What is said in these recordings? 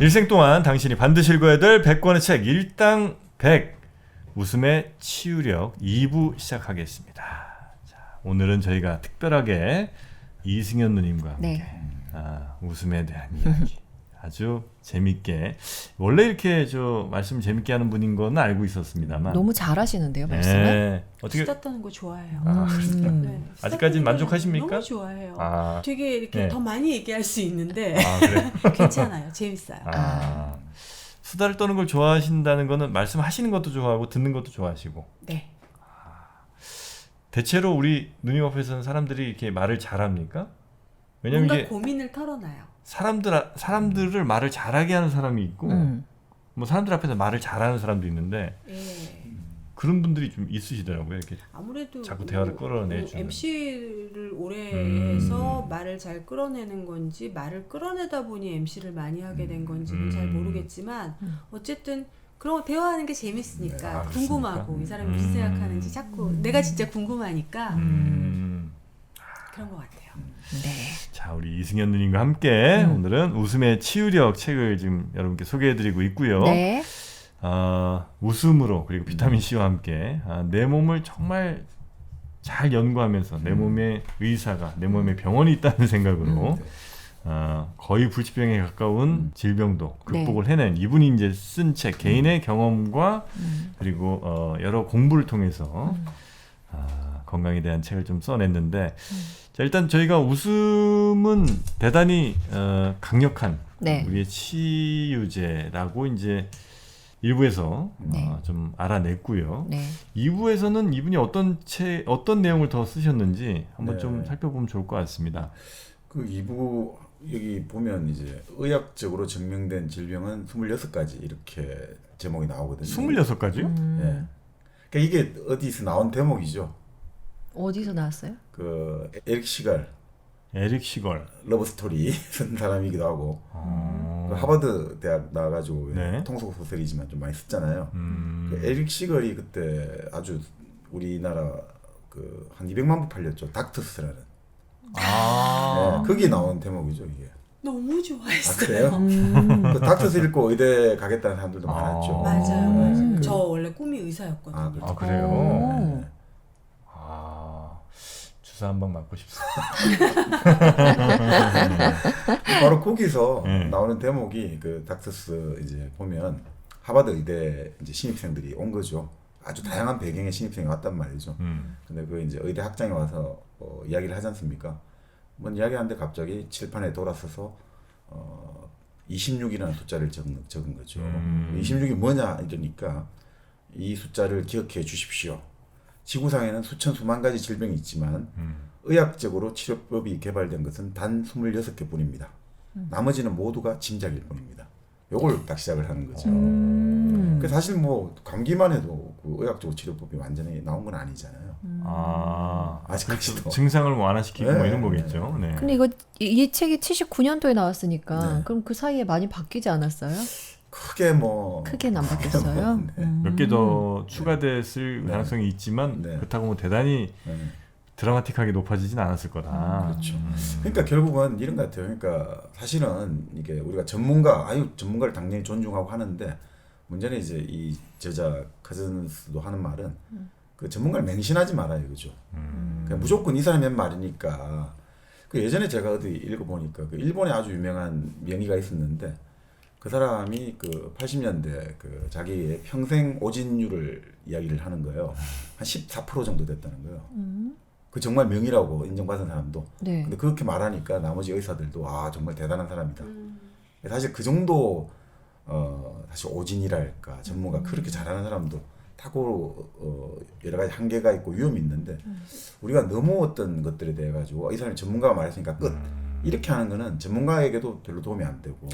일생 동안 당신이 반드시 읽어야 될 100권의 책 일당 100 웃음의 치유력 2부 시작하겠습니다. 자, 오늘은 저희가 특별하게 이승현 누님과 함께 웃음에 대한 이야기 아주 재밌게 원래 이렇게 말씀 재밌게 하는 분인 건 알고 있었습니다만 너무 잘하시는데요 말씀을. 네. 어떻게 수다 떠는 거 좋아해요. 네. 아직까지는 만족하십니까? 너무 좋아해요. 되게 이렇게 더 많이 얘기할 수 있는데 그래? 괜찮아요. 재밌어요. 수다를 떠는 걸 좋아하신다는 거는 말씀하시는 것도 좋아하고 듣는 것도 좋아하시고. 네. 대체로 우리 누님 앞에서는 사람들이 이렇게 말을 잘합니까? 왜냐면 뭔가 이게 고민을 털어놔요. 사람들을 말을 잘하게 하는 사람이 있고 뭐 사람들 앞에서 말을 잘하는 사람도 있는데 그런 분들이 좀 있으시더라고요. 이렇게 아무래도 자꾸 대화를 끌어내주는. MC를 오래 해서 말을 잘 끌어내는 건지 말을 끌어내다 보니 MC를 많이 하게 된 건지는 잘 모르겠지만 어쨌든 그런 대화하는 게 재밌으니까 궁금하고 이 사람이 무슨 생각하는지 자꾸 내가 진짜 궁금하니까 그런 것 같아요. 네. 자, 우리 이승현 누님과 함께 오늘은 웃음의 치유력 책을 지금 여러분께 소개해드리고 있고요. 네. 웃음으로 그리고 비타민 C와 함께 내 몸을 정말 잘 연구하면서 내 몸의 의사가 내 몸에 병원이 있다는 생각으로 거의 불치병에 가까운 질병도 극복을 해낸 이분이 이제 쓴 책 개인의 경험과 그리고 여러 공부를 통해서 건강에 대한 책을 좀 써냈는데 자, 일단 저희가 웃음은 대단히 강력한 우리의 치유제라고 이제 1부에서 좀 알아냈고요. 2부에서는 이분이 어떤 내용을 더 쓰셨는지 한번 좀 살펴보면 좋을 것 같습니다. 그 2부 여기 보면 이제 의학적으로 증명된 질병은 26가지 이렇게 제목이 나오거든요. 26가지? 네. 그러니까 이게 어디서 나온 대목이죠. 어디서 나왔어요? 그 에릭 시걸 러브 스토리 쓴 사람이기도 하고 그 하버드 대학 나와가지고 통속 소설이지만 좀 많이 썼잖아요. 그 에릭 시걸이 그때 아주 우리나라 그 한 200만 부 팔렸죠. 닥터스라는. 거기 나온 대목이죠 이게. 너무 좋아했어요. 그래요? 그 닥터스 읽고 의대 가겠다는 사람들도 많았죠. 맞아요. 저 원래 꿈이 의사였거든요. 그래요? 주사 한 방 맞고 싶습니다. 바로 거기서 나오는 대목이 그 닥터스 이제 보면 하버드 의대 이제 신입생들이 온 거죠. 아주 다양한 배경의 신입생이 왔단 말이죠. 근데 그 이제 의대 학장이 와서 이야기를 하지 않습니까? 뭔 이야기하는데 갑자기 칠판에 돌아서서 26이라는 숫자를 적은 거죠. 26이 뭐냐 이러니까 이 숫자를 기억해 주십시오. 지구상에는 수만 가지 질병이 있지만 의학적으로 치료법이 개발된 것은 단 26개 뿐입니다. 나머지는 모두가 짐작일 뿐입니다. 요걸 딱 시작을 하는 거죠. 그래서 사실 뭐 감기만 해도 그 의학적으로 치료법이 완전히 나온 건 아니잖아요. 아직까지도 증상을 완화시키고 뭐 이런 거겠죠. 네. 근데 이 책이 79년도에 나왔으니까 그럼 그 사이에 많이 바뀌지 않았어요? 크게는 안 바뀌었어요. 몇 개 더 추가됐을 가능성이 있지만 그렇다고 뭐 대단히 드라마틱하게 높아지진 않았을 거다. 그렇죠. 그러니까 결국은 이런 것 같아요. 그러니까 사실은 이게 우리가 전문가를 당연히 존중하고 하는데 문제는 이제 이 저자 커즌스도 하는 말은 그 전문가를 맹신하지 말아요, 그죠? 그냥 무조건 이 사람이 한 말이니까. 그 예전에 제가 어디 읽어보니까 그 일본에 아주 유명한 명의가 있었는데. 그 사람이 그 80년대 그 자기의 평생 오진율을 이야기를 하는 거예요. 한 14% 정도 됐다는 거예요. 그 정말 명의라고 인정받은 사람도. 근데 그렇게 말하니까 나머지 의사들도 정말 대단한 사람이다. 사실 그 정도 사실 오진이랄까 전문가 그렇게 잘하는 사람도 타고 여러 가지 한계가 있고 위험이 있는데 우리가 너무 어떤 것들에 대해 가지고 이 사람이 전문가가 말했으니까 끝. 이렇게 하는 거는 전문가에게도 별로 도움이 안 되고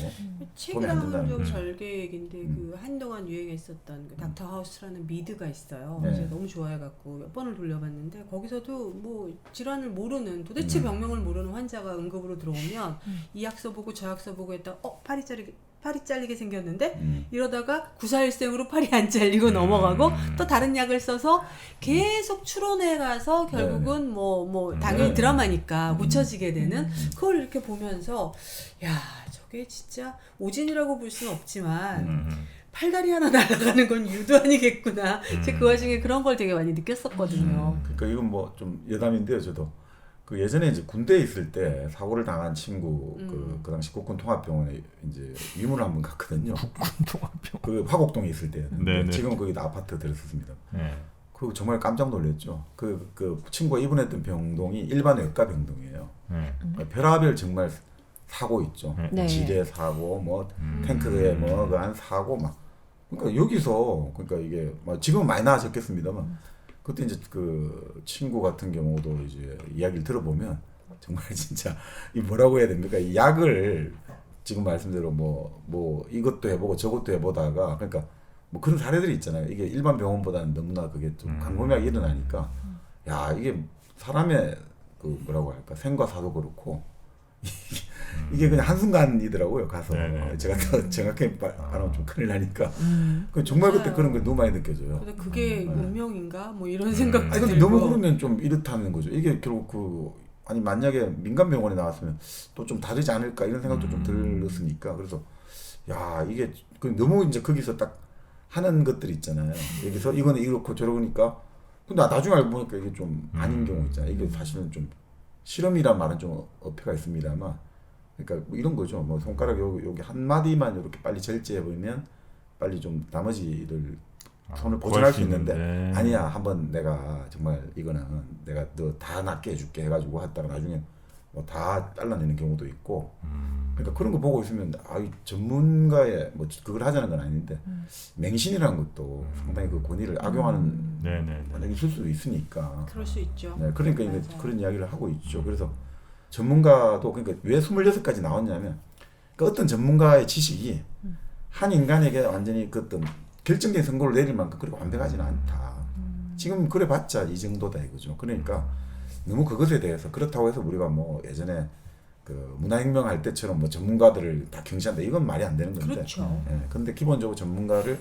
책이랑은 좀 절개 얘기인데 그 한동안 유행했었던 그 닥터 하우스라는 미드가 있어요. 제가 너무 좋아해갖고 몇 번을 돌려봤는데 거기서도 뭐 질환을 모르는 도대체 병명을 모르는 환자가 응급으로 들어오면 이 약 써보고 저 약 써보고 했다 팔이 팔이 잘리게 생겼는데 이러다가 구사일생으로 팔이 안 잘리고 넘어가고 또 다른 약을 써서 계속 추론해 가서 결국은 뭐 당연히 드라마니까 묻혀지게 되는 그걸 이렇게 보면서 야 저게 진짜 오진이라고 볼 수는 없지만 팔다리 하나 날아가는 건 유도 아니겠구나. 제가 그 와중에 그런 걸 되게 많이 느꼈었거든요. 그러니까 이건 뭐 좀 여담인데요, 저도 그 예전에 이제 군대에 있을 때 사고를 당한 친구 그 당시 국군 통합병원에 이제 위문을 한번 갔거든요. 국군 통합병원. 그 화곡동에 있을 때였는데 네네. 지금 거기 아파트 들었습니다. 네. 그 정말 깜짝 놀랐죠. 그 친구가 입원했던 병동이 일반 외과 병동이에요. 네. 별하별 정말 사고 있죠. 네. 지뢰 사고, 뭐 탱크에 뭐 그 안 사고 막. 그러니까 여기서 그러니까 이게 뭐 지금은 많이 나아졌겠습니다만 그때 이제 그 친구 같은 경우도 이제 이야기를 들어보면 정말 진짜 이 뭐라고 해야 됩니까? 이 약을 지금 말씀대로 뭐 이것도 해보고 저것도 해보다가 그러니까 뭐 그런 사례들이 있잖아요. 이게 일반 병원보다는 너무나 그게 좀 광범위하게 일어나니까 야 이게 사람의 그 뭐라고 할까 생과 사도 그렇고 이게 그냥 한순간이더라고요. 가서 네네. 제가 더 정확하게 안 하면 좀 큰일 나니까 정말 그때 맞아요. 그런 게 너무 많이 느껴져요. 근데 그게 운명인가? 뭐 이런 생각도 아니 근데 들고. 너무 그러면 좀 이렇다는 거죠. 이게 결국 아니 만약에 민간 병원에 나왔으면 또 좀 다르지 않을까 이런 생각도 좀 들었으니까 그래서 야 이게 너무 이제 거기서 딱 하는 것들이 있잖아요. 여기서 이거는 이렇고 저러니까 근데 나중에 알고 보니까 이게 좀 아닌 경우 있잖아요. 이게 사실은 좀 실험이란 말은 좀 어폐가 있습니다만 그러니까 뭐 이런 거죠. 뭐 손가락 여기 한 마디만 이렇게 빨리 절제해 보면 빨리 좀 나머지를 손을 보존할 수 있는데 아니야 한번 내가 정말 이거는 내가 너 다 낫게 해줄게 해가지고 했다가 나중에 뭐 다 잘라내는 경우도 있고 그러니까 그런 거 보고 있으면 이 전문가의 뭐 그걸 하자는 건 아닌데 맹신이라는 것도 상당히 그 권위를 악용하는 만약에 있을 수도 있으니까 그럴 수 있죠. 네, 그러니까 이제 맞아요. 그런 이야기를 하고 있죠. 그래서 전문가도 그러니까 왜 26까지 나왔냐면 그러니까 어떤 전문가의 지식이 한 인간에게 완전히 그 어떤 결정적인 선고를 내릴 만큼 그렇게 완벽하지는 않다. 지금 그래봤자 이 정도다 이거죠. 그러니까 너무 그것에 대해서 그렇다고 해서 우리가 뭐 예전에 그 문화혁명 할 때처럼 뭐 전문가들을 다 경시한다 이건 말이 안 되는 건데. 그렇죠. 예, 근데 기본적으로 전문가를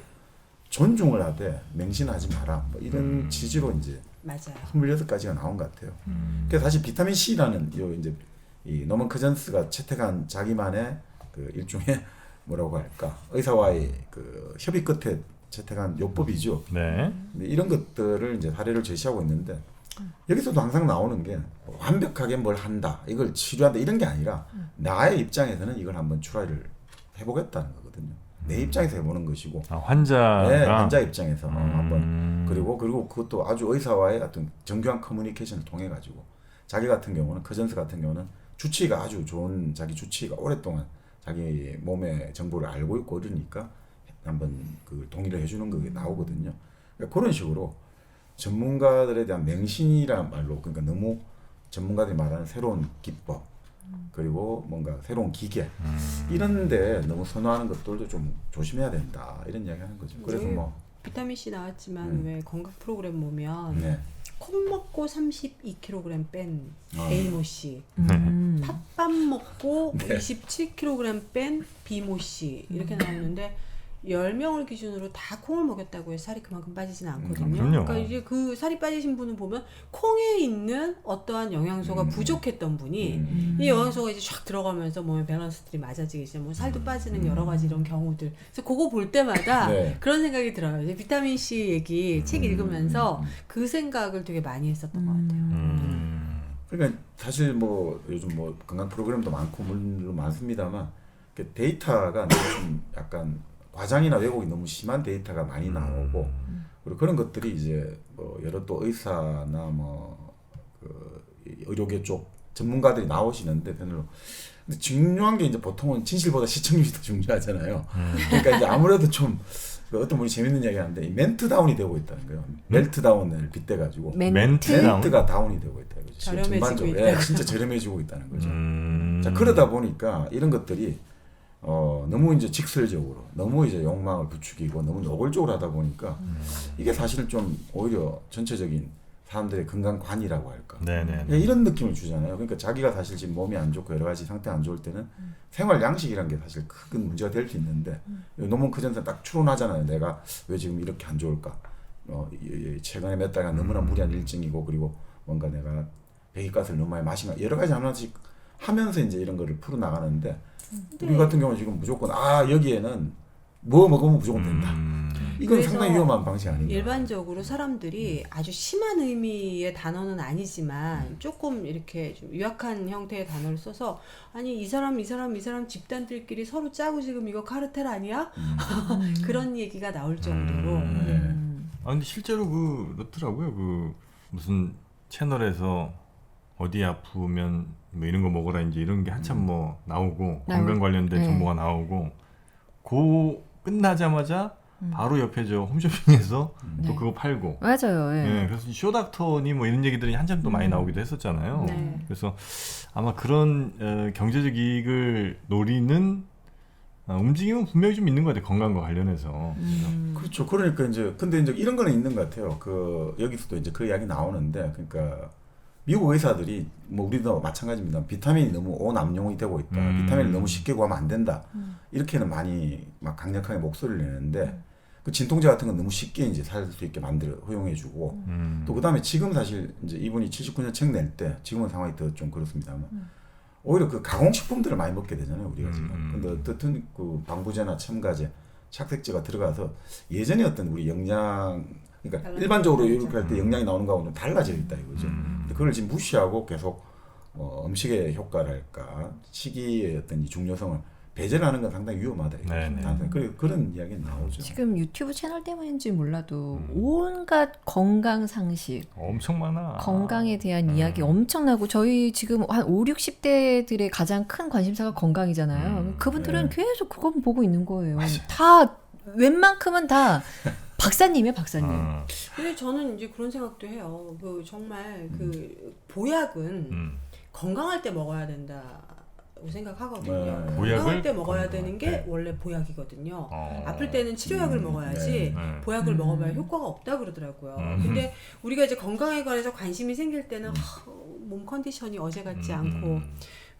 존중을 하되 맹신하지 마라. 뭐 이런 취지로 이제 맞아요. 26가지가 나온 것 같아요. 그래서 사실 비타민 C라는 요 이제 이 노먼 커전스가 채택한 자기만의 그 일종의 뭐라고 할까 의사와의 그 협의 끝에 채택한 요법이죠. 네. 근데 이런 것들을 이제 사례를 제시하고 있는데 여기서도 항상 나오는 게 완벽하게 뭘 한다, 이걸 치료한다 이런 게 아니라 나의 입장에서는 이걸 한번 트라이를 해보겠다는 거거든요. 내 입장에서 해보는 것이고 환자가 네, 환자 입장에서 한번 그리고 그것도 아주 의사와의 어떤 정교한 커뮤니케이션을 통해 가지고 자기 같은 경우는 커전스 같은 경우는 주치의가 아주 좋은 자기 주치의가 오랫동안 자기 몸의 정보를 알고 있고 이러니까 한번 그 동의를 해주는 게 나오거든요. 그러니까 그런 식으로 전문가들에 대한 맹신이란 말로 그러니까 너무 전문가들이 말하는 새로운 기법 그리고 뭔가 새로운 기계 이런데 너무 선호하는 것들도 좀 조심해야 된다 이런 이야기하는 거죠. 그래서 뭐 비타민 C 나왔지만 왜 건강 프로그램 보면 네. 콩 먹고 32kg 뺀 A모 씨, 팥밥 먹고 네. 27kg 뺀 B모 씨 이렇게 나오는데 10명을 기준으로 다 콩을 먹였다고 해서 살이 그만큼 빠지진 않거든요. 그럼요. 그러니까 이제 그 살이 빠지신 분을 보면 콩에 있는 어떠한 영양소가 부족했던 분이 이 영양소가 이제 쫙 들어가면서 몸의 밸런스들이 맞아지기 시작하면 살도 빠지는 여러 가지 이런 경우들. 그래서 그거 볼 때마다 네. 그런 생각이 들어요. 이제 비타민 C 얘기 책 읽으면서 그 생각을 되게 많이 했었던 것 같아요. 그러니까 사실 뭐 요즘 뭐 건강 프로그램도 많고 물론 많습니다만 그 데이터가 너무 좀 약간 과장이나 왜곡이 너무 심한 데이터가 많이 나오고 그리고 그런 것들이 이제 뭐 여러 또 의사나 뭐 그 의료계 쪽 전문가들이 나오시는데 편으로 근데 중요한 게 이제 보통은 진실보다 시청률이 더 중요하잖아요. 그러니까 이제 아무래도 좀 어떤 분이 재밌는 이야기 하는데 멜트 다운이 되고 있다는 거예요. 멜트 다운을 빗대 가지고 멘트가 다운이 되고 있다 이거죠. 저렴해지고 있다. 예, 진짜 저렴해지고 있다는 거죠. 자 그러다 보니까 이런 것들이 너무 이제 직설적으로 너무 이제 욕망을 부추기고 너무 노골적으로 하다 보니까 이게 사실은 좀 오히려 전체적인 사람들의 건강관이라고 할까. 네네. 예, 이런 느낌을 주잖아요. 그러니까 자기가 사실 지금 몸이 안 좋고 여러 가지 상태 안 좋을 때는 생활 양식이란 게 사실 큰 문제가 될 수 있는데 논문 그 전에 딱 추론하잖아요. 내가 왜 지금 이렇게 안 좋을까? 최근에 몇 달간 너무나 무리한 일정이고 그리고 뭔가 내가 배기가스를 너무 많이 마시나 여러 가지 하나씩 하면서 이제 이런 거를 풀어 나가는데 우리 같은 경우는 지금 무조건 여기에는 뭐 먹으면 무조건 된다. 이건 그래서 상당히 위험한 방식 아닌가. 일반적으로 사람들이 아주 심한 의미의 단어는 아니지만 조금 이렇게 좀 유약한 형태의 단어를 써서 아니 이 사람 집단들끼리 서로 짜고 지금 이거 카르텔 아니야? 그런 얘기가 나올 정도로 근데 실제로 그렇더라고요. 무슨 채널에서 어디 아프면 뭐 이런 거 먹어라 이제 이런 게 한참 뭐 나오고 건강 관련된 네. 정보가 나오고 끝나자마자 바로 옆에 저 홈쇼핑에서 또 네. 그거 팔고. 맞아요. 예. 네, 그래서 쇼닥터니 뭐 이런 얘기들이 한참 또 많이 나오기도 했었잖아요. 네. 그래서 아마 그런 경제적 이익을 노리는 움직임은 분명히 좀 있는 것 같아요. 건강과 관련해서. 그렇죠. 그러니까 이제 근데 이제 이런 거는 있는 것 같아요. 여기서도 이제 그 이야기 나오는데 그러니까 미국 의사들이 뭐 우리도 마찬가지입니다. 비타민이 너무 오남용이 되고 있다. 비타민을 너무 쉽게 구하면 안 된다. 이렇게는 많이 막 강력하게 목소리를 내는데 그 진통제 같은 건 너무 쉽게 이제 살 수 있게 허용해주고 또 그다음에 지금 사실 이제 이분이 79년 책 낼 때 지금은 상황이 더 좀 그렇습니다만 오히려 그 가공식품들을 많이 먹게 되잖아요 우리가 지금. 근데 어떻든 그 방부제나 첨가제, 착색제가 들어가서 예전에 어떤 우리 영양 그러니까 일반적으로 이렇게 할 때 영양이 나오는 거하고는 좀 달라져 있다 이거죠. 근데 그걸 지금 무시하고 계속 음식의 효과랄까 식이의 어떤 이 중요성을 배제를 하는 건 상당히 위험하다 이거죠. 네네. 그런 이야기는 나오죠. 지금 유튜브 채널 때문인지 몰라도 온갖 건강 상식, 엄청 많아. 건강에 대한 이야기 엄청나고 저희 지금 한 5, 60대들의 가장 큰 관심사가 건강이잖아요. 그분들은 계속 그거 보고 있는 거예요. 다 웬만큼은 다 박사님이에요, 박사님. 근데 저는 이제 그런 생각도 해요. 정말 보약은 건강할 때 먹어야 된다고 생각하거든요. 건강할 때 먹어야 되는 게 원래 보약이거든요. 아플 때는 치료약을 먹어야지 보약을 먹어봐야 효과가 없다 그러더라고요. 근데 우리가 이제 건강에 관해서 관심이 생길 때는 몸 컨디션이 어제 같지 않고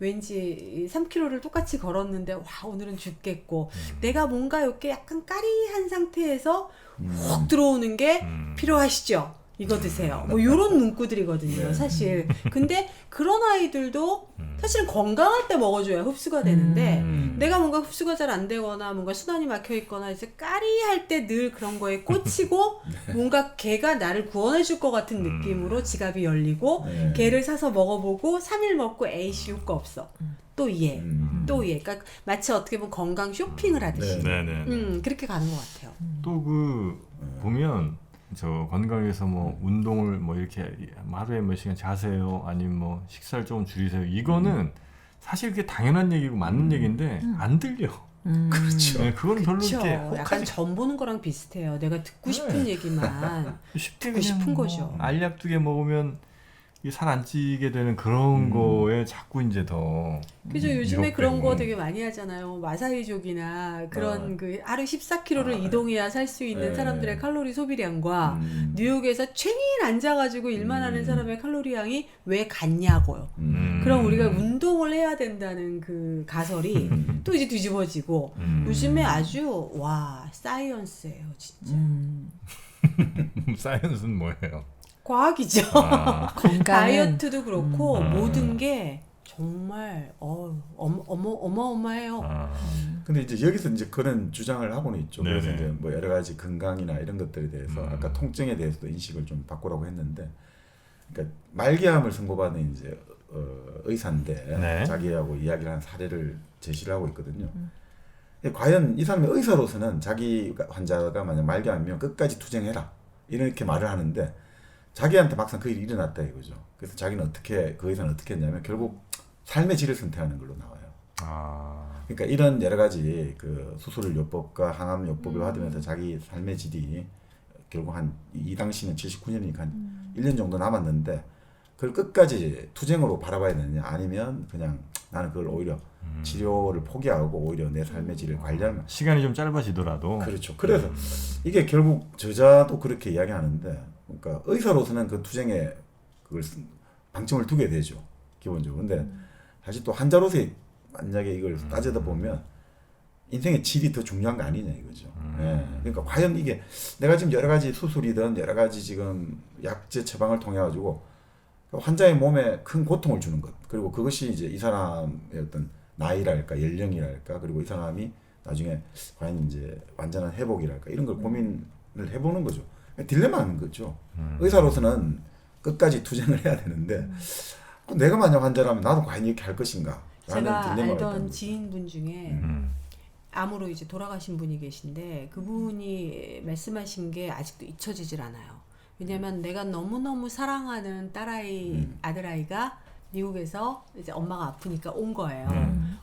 왠지 3km를 똑같이 걸었는데 와 오늘은 죽겠고 내가 뭔가 이렇게 약간 까리한 상태에서 훅 들어오는 게 필요하시죠? 이거 드세요. 뭐 이런 문구들이거든요, 사실. 근데 그런 아이들도 사실은 건강할 때 먹어줘야 흡수가 되는데 내가 뭔가 흡수가 잘 안 되거나 뭔가 순환이 막혀 있거나 이제 까리할 때 늘 그런 거에 꽂히고 뭔가 걔가 나를 구원해줄 것 같은 느낌으로 지갑이 열리고 걔를 사서 먹어보고 3일 먹고 에이씨 효과 없어. 또 얘. 그러니까 마치 어떻게 보면 건강 쇼핑을 하듯이. 그렇게 가는 것 같아요. 또 보면 저 건강에서 뭐 운동을 뭐 이렇게 하루에 몇 시간 자세요 아니면 뭐 식사를 조금 줄이세요 이거는 사실 그게 당연한 얘기고 맞는 얘기인데 안 들려. 그렇죠. 네, 그건 별로 그쵸. 이렇게 약간 전 보는 거랑 비슷해요. 내가 듣고 싶은 얘기만 쉽게 듣고 싶은 그냥 거죠. 알약 2개 먹으면 살 안 찌게 되는 그런 거에 자꾸 이제 더 그죠. 요즘에 이렇게 그런 거 되게 많이 하잖아요. 마사이족이나 그런 하루 14km를 이동해야 살 수 있는 사람들의 칼로리 소비량과 뉴욕에서 촤잉 앉아가지고 일만 하는 사람의 칼로리량이 왜 같냐고요. 그럼 우리가 운동을 해야 된다는 그 가설이 또 이제 뒤집어지고 요즘에 아주 사이언스예요 진짜. 사이언스는 뭐예요? 과학이죠. 건강은 다이어트도 그렇고 모든 게 정말 어마어마해요. 근데 이제 여기서 이제 그런 주장을 하고는 있죠. 네네. 그래서 이제 뭐 여러 가지 건강이나 이런 것들에 대해서 아까 통증에 대해서도 인식을 좀 바꾸라고 했는데, 그러니까 말기암을 선고받은 이제 의사인데 네. 자기하고 이야기를 한 사례를 제시를 하고 있거든요. 과연 이 사람이 의사로서는 자기 환자가 만약 말기암이면 끝까지 투쟁해라 이렇게 말을 하는데 자기한테 막상 그 일이 일어났다 이거죠. 그래서 자기는 그 의사는 어떻게 했냐면 결국 삶의 질을 선택하는 걸로 나와요. 그러니까 이런 여러 가지 그 수술 요법과 항암 요법을 받으면서 자기 삶의 질이 결국 이 당시는 79년이니까 한 1년 정도 남았는데 그걸 끝까지 투쟁으로 바라봐야 되느냐 아니면 그냥 나는 그걸 오히려 치료를 포기하고 오히려 내 삶의 질을 관리하는 시간이 좀 짧아지더라도 그렇죠. 그래서 이게 결국 저자도 그렇게 이야기하는데 그러니까 의사로서는 그 투쟁에 그걸 방점을 두게 되죠. 기본적으로. 근데 사실 또 환자로서의 만약에 이걸 따져다 보면 인생의 질이 더 중요한 거 아니냐 이거죠. 예. 그러니까 과연 이게 내가 지금 여러 가지 수술이든 여러 가지 지금 약제 처방을 통해 가지고 환자의 몸에 큰 고통을 주는 것, 그리고 그것이 이제 이 사람의 어떤 나이랄까 연령이랄까, 그리고 이 사람이 나중에 과연 이제 완전한 회복이랄까 이런 걸 고민을 해보는 거죠. 딜레마인 거죠. 의사로서는 끝까지 투쟁을 해야 되는데 내가 만약 환자라면 나도 과연 이렇게 할 것인가 라는 제가 딜레마가 알던 있다는 지인분 중에 암으로 이제 돌아가신 분이 계신데 그분이 말씀하신 게 아직도 잊혀지질 않아요. 왜냐면 내가 너무너무 사랑하는 딸아이, 아들아이가 미국에서 이제 엄마가 아프니까 온 거예요.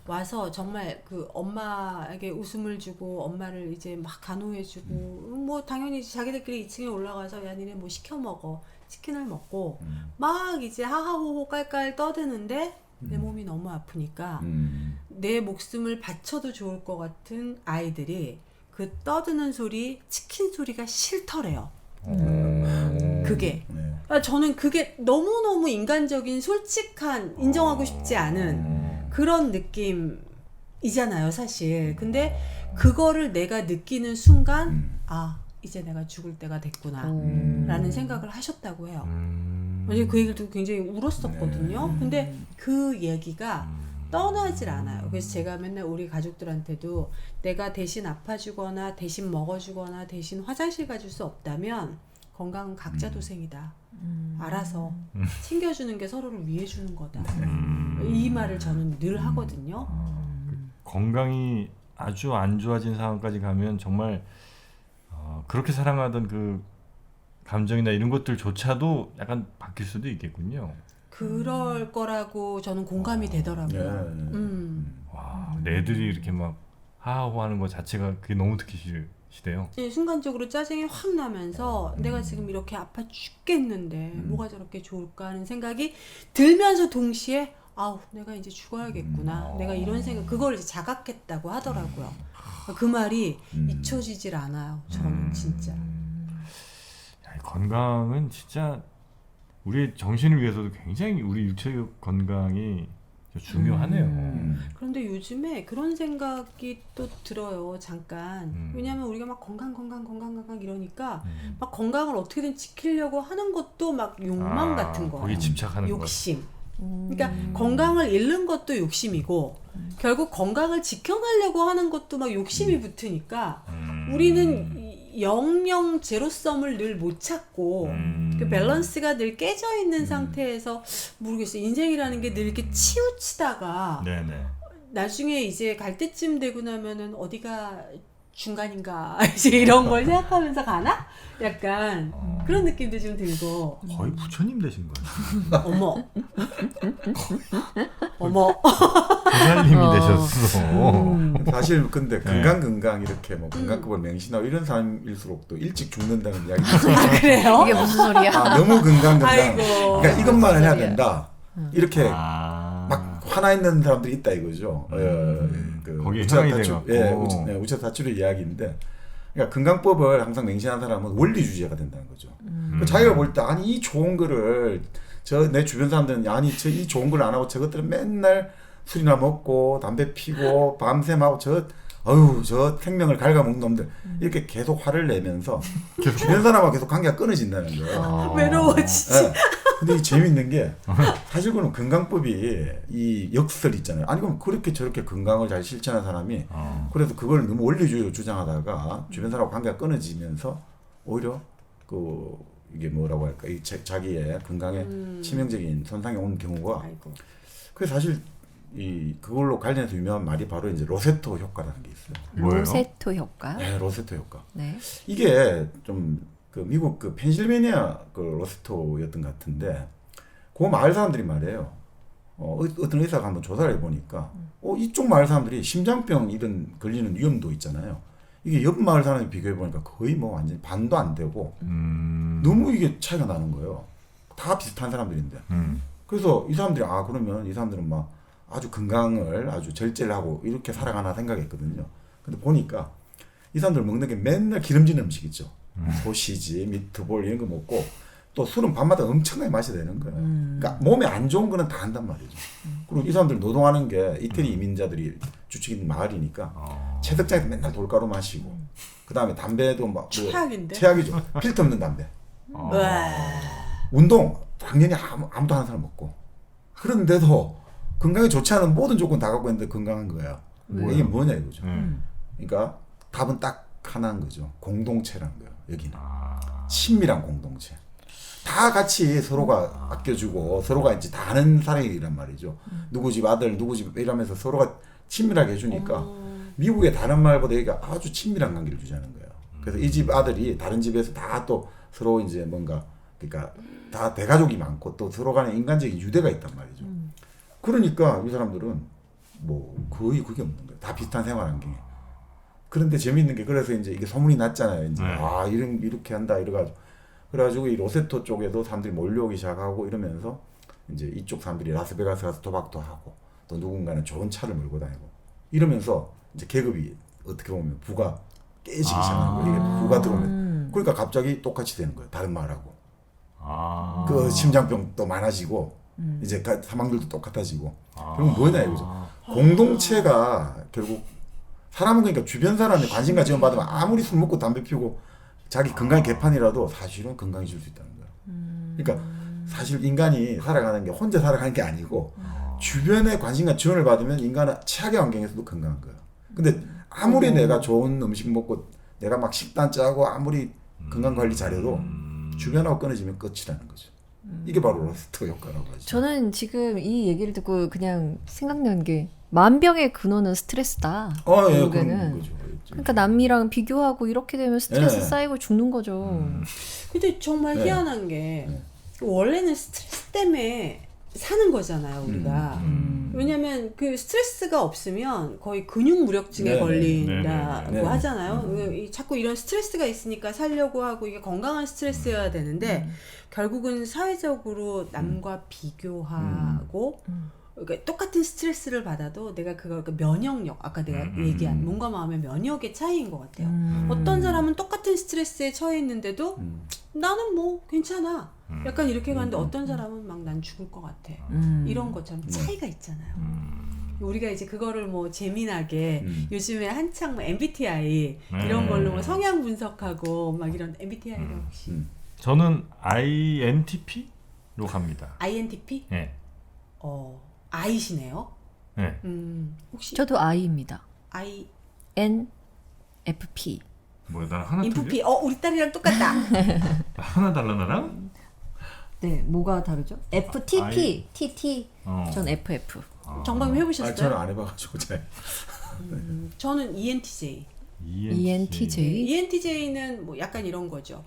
와서 정말 그 엄마에게 웃음을 주고 엄마를 이제 막 간호해주고 뭐 당연히 자기들끼리 2층에 올라가서 야 니네 뭐 시켜 먹어, 치킨을 먹고 막 이제 하하호호 깔깔 떠드는데 내 몸이 너무 아프니까 내 목숨을 바쳐도 좋을 것 같은 아이들이 그 떠드는 소리, 치킨 소리가 싫더래요. 그게 저는 그게 너무너무 인간적인 솔직한 인정하고 싶지 않은 그런 느낌이잖아요 사실. 근데 그거를 내가 느끼는 순간 아 이제 내가 죽을 때가 됐구나 라는 생각을 하셨다고 해요. 어제 그 얘기를 듣고 굉장히 울었었거든요. 근데 그 얘기가 떠나질 않아요. 그래서 제가 맨날 우리 가족들한테도 내가 대신 아파주거나 대신 먹어주거나 대신 화장실 가줄 수 없다면 건강은 각자 도생이다. 알아서 챙겨주는 게 서로를 위해 주는 거다. 이 말을 저는 늘 하거든요. 건강이 아주 안 좋아진 상황까지 가면 정말 그렇게 사랑하던 그 감정이나 이런 것들조차도 약간 바뀔 수도 있겠군요. 그럴 거라고 저는 공감이 되더라고요. 와, 애들이 이렇게 막 하하호하는 것 자체가 그게 너무 듣기 싫으시대요. 순간적으로 짜증이 확 나면서 내가 지금 이렇게 아파 죽겠는데 뭐가 저렇게 좋을까 하는 생각이 들면서 동시에 아우 내가 이제 죽어야겠구나. 내가 이런 생각 그걸 이제 자각했다고 하더라고요. 그 말이 잊혀지질 않아요. 저는 진짜. 야, 건강은 진짜 우리 정신을 위해서도 굉장히 우리 육체적 건강이 중요하네요. 그런데 요즘에 그런 생각이 또 들어요. 잠깐. 왜냐하면 우리가 막 건강 이러니까 막 건강을 어떻게든 지키려고 하는 것도 막 욕망 같은 거예요. 거기 집착하는 욕심. 그러니까 건강을 잃는 것도 욕심이고 결국 건강을 지켜가려고 하는 것도 막 욕심이 붙으니까 우리는 영영 제로섬을 늘 못 찾고 그 밸런스가 늘 깨져 있는 상태에서 모르겠어요. 인생이라는 게 늘 이렇게 치우치다가 네네. 나중에 이제 갈 때쯤 되고 나면은 어디가 중간인가 이제 이런 걸 생각하면서 가나? 약간 그런 느낌도 좀 들고. 거의 부처님 되신 거예요. 어머. 어머. 부사님이 되셨어. 사실 근데 건강 이렇게 뭐 건강급을 맹신하고 이런 사람일수록 또 일찍 죽는다는 이야기도 있어요. 그래요? 이게 무슨 소리야? 너무 건강. 아이고. 그러니까 이것만 해야 된다. 이렇게 막 막 화나 있는 사람들이 있다 이거죠. 거기에 현황이 돼갖고. 우체 사출의 이야기인데, 그러니까 건강법을 항상 맹신하는 사람은 원리주의자가 된다는 거죠. 자기가 볼 때 아니 이 좋은 거를 내 주변 사람들은 아니 이 좋은 걸 안 하고 저것들은 맨날 술이나 먹고 담배 피고 밤샘하고 저 생명을 갉아먹는 놈들 이렇게 계속 화를 내면서 주변 사람하고 계속 관계가 끊어진다는 거예요. 외로워지지. 네. 근데 이 재밌는 게 사실 그는 건강법이 이 역설 있잖아요. 아니 그럼 그렇게 저렇게 건강을 잘 실천하는 사람이 그래서 그걸 너무 원리주의로 주장하다가 주변 사람하고 관계가 끊어지면서 오히려 이게 뭐라고 할까 이 자기의 건강에 치명적인 손상이 온 경우가. 아이고. 그래서 사실 그걸로 관련해서 유명한 말이 바로 이제 로세토 효과라는 게 있어요. 뭐예요? 로세토 효과. 네, 로세토 효과. 네. 이게 좀 미국 펜실베니아 로세토였던 것 같은데 그 마을 사람들이 말이에요. 어떤 의사가 한번 조사를 해보니까 이쪽 마을 사람들이 심장병 이런 걸리는 위험도 있잖아요. 이게 옆 마을 사람이 비교해 보니까 거의 뭐 완전 반도 안 되고 너무 이게 차이가 나는 거예요. 다 비슷한 사람들인데. 그래서 이 사람들이 그러면 이 사람들은 막 아주 건강을 아주 절제를 하고 이렇게 살아가나 생각했거든요. 근데 보니까 이 사람들 먹는 게 맨날 기름진 음식 있죠. 소시지, 미트볼 이런 거 먹고 또 술은 밤마다 엄청나게 마셔야 되는 거예요. 그러니까 몸에 안 좋은 거는 다 한단 말이죠. 그리고 이 사람들 노동하는 게 이태리 이민자들이 주축인 마을이니까 채석장에서 맨날 돌가루 마시고 그다음에 담배도 막 최악인데? 최악이죠. 필터 없는 담배. 와. 운동 당연히 아무도 하는 사람 없고 그런데도 건강에 좋지 않은 모든 조건 다 갖고 있는데 건강한 거예요. 이게 뭐냐 이거죠. 그러니까 답은 딱 하나인 거죠. 공동체라는 거예요. 여기는 친밀한 공동체. 다 같이 서로가 아껴주고 서로가 이제 다 아는 사람이란 말이죠. 누구 집 아들, 누구 집 이러면서 서로가 친밀하게 해주니까 미국의 다른 말보다 여기가 아주 친밀한 관계를 유지하는 거예요. 그래서 이 집 아들이 다른 집에서 다 또 서로 이제 뭔가 그러니까 다 대가족이 많고 또 서로 간에 인간적인 유대가 있단 말이죠. 그러니까 이 사람들은 뭐 거의 그게 없는 거예요. 다 비슷한 생활 환경에. 그런데 재미있는 게 그래서 이제 이게 소문이 났잖아요. 이제 아 이렇게 한다 이래가지고 그래가지고 이 로세토 쪽에도 사람들이 몰려오기 시작하고 이러면서 이제 이쪽 사람들이 라스베가스 가서 도박도 하고 또 누군가는 좋은 차를 몰고 다니고 이러면서 이제 계급이 어떻게 보면 부가 깨지기 시작하는 거예요. 이게 부가 들어오면 그러니까 갑자기 똑같이 되는 거예요. 다른 말하고 그 심장병도 많아지고 이제 사망률도 똑같아지고 그럼 뭐냐 이거죠. 공동체가 결국 사람은 그러니까 주변 사람의 관심과 지원 받으면 아무리 술 먹고 담배 피우고 자기 건강의 개판이라도 사실은 건강해질 수 있다는 거예요. 그러니까 사실 인간이 살아가는 게 혼자 살아가는 게 아니고 주변의 관심과 지원을 받으면 인간은 최악의 환경에서도 건강한 거예요. 근데 아무리 내가 좋은 음식 먹고 내가 막 식단 짜고 아무리 건강 관리 잘해도 주변하고 끊어지면 끝이라는 거죠. 이게 바로 로스터 효과라고 하죠. 저는 지금 이 얘기를 듣고 그냥 생각나는 게 만병의 근원은 스트레스다. 예, 결국에는. 그런 거죠. 그러니까 남이랑 비교하고 이렇게 되면 스트레스 네. 쌓이고 죽는 거죠. 근데 정말 네. 희한한 게 원래는 스트레스 때문에 사는 거잖아요, 우리가. 왜냐면 그 스트레스가 없으면 거의 근육 무력증에 네네. 걸린다고 네네. 하잖아요. 자꾸 이런 스트레스가 있으니까 살려고 하고 이게 건강한 스트레스여야 되는데 결국은 사회적으로 남과 비교하고 그러니까 똑같은 스트레스를 받아도 내가 그걸 그 면역력 아까 내가 얘기한 몸과 마음의 면역의 차이인 것 같아요. 어떤 사람은 똑같은 스트레스에 처해 있는데도 나는 뭐 괜찮아. 약간 이렇게 가는데 어떤 사람은 막 난 죽을 것 같아. 이런 것처럼 차이가 있잖아요. 우리가 이제 그거를 뭐 재미나게 요즘에 한창 뭐 MBTI 이런 걸로 뭐 성향 분석하고 막 이런 MBTI를 혹시 저는 INTP로 갑니다. INTP? 네. I시네요. 네. 혹시 저도 I입니다. I NFP. 뭐야, 나 하나 INFP. 틀려? 우리 딸이랑 똑같다. 하나 달라 나랑? 네, 뭐가 다르죠? FTP, I- TT. 전 FF. 정방님 해보셨어요? 저는 안 해봐가지고 잘. 저는 ENTJ. ENTJ. ENTJ는 뭐 약간 이런 거죠.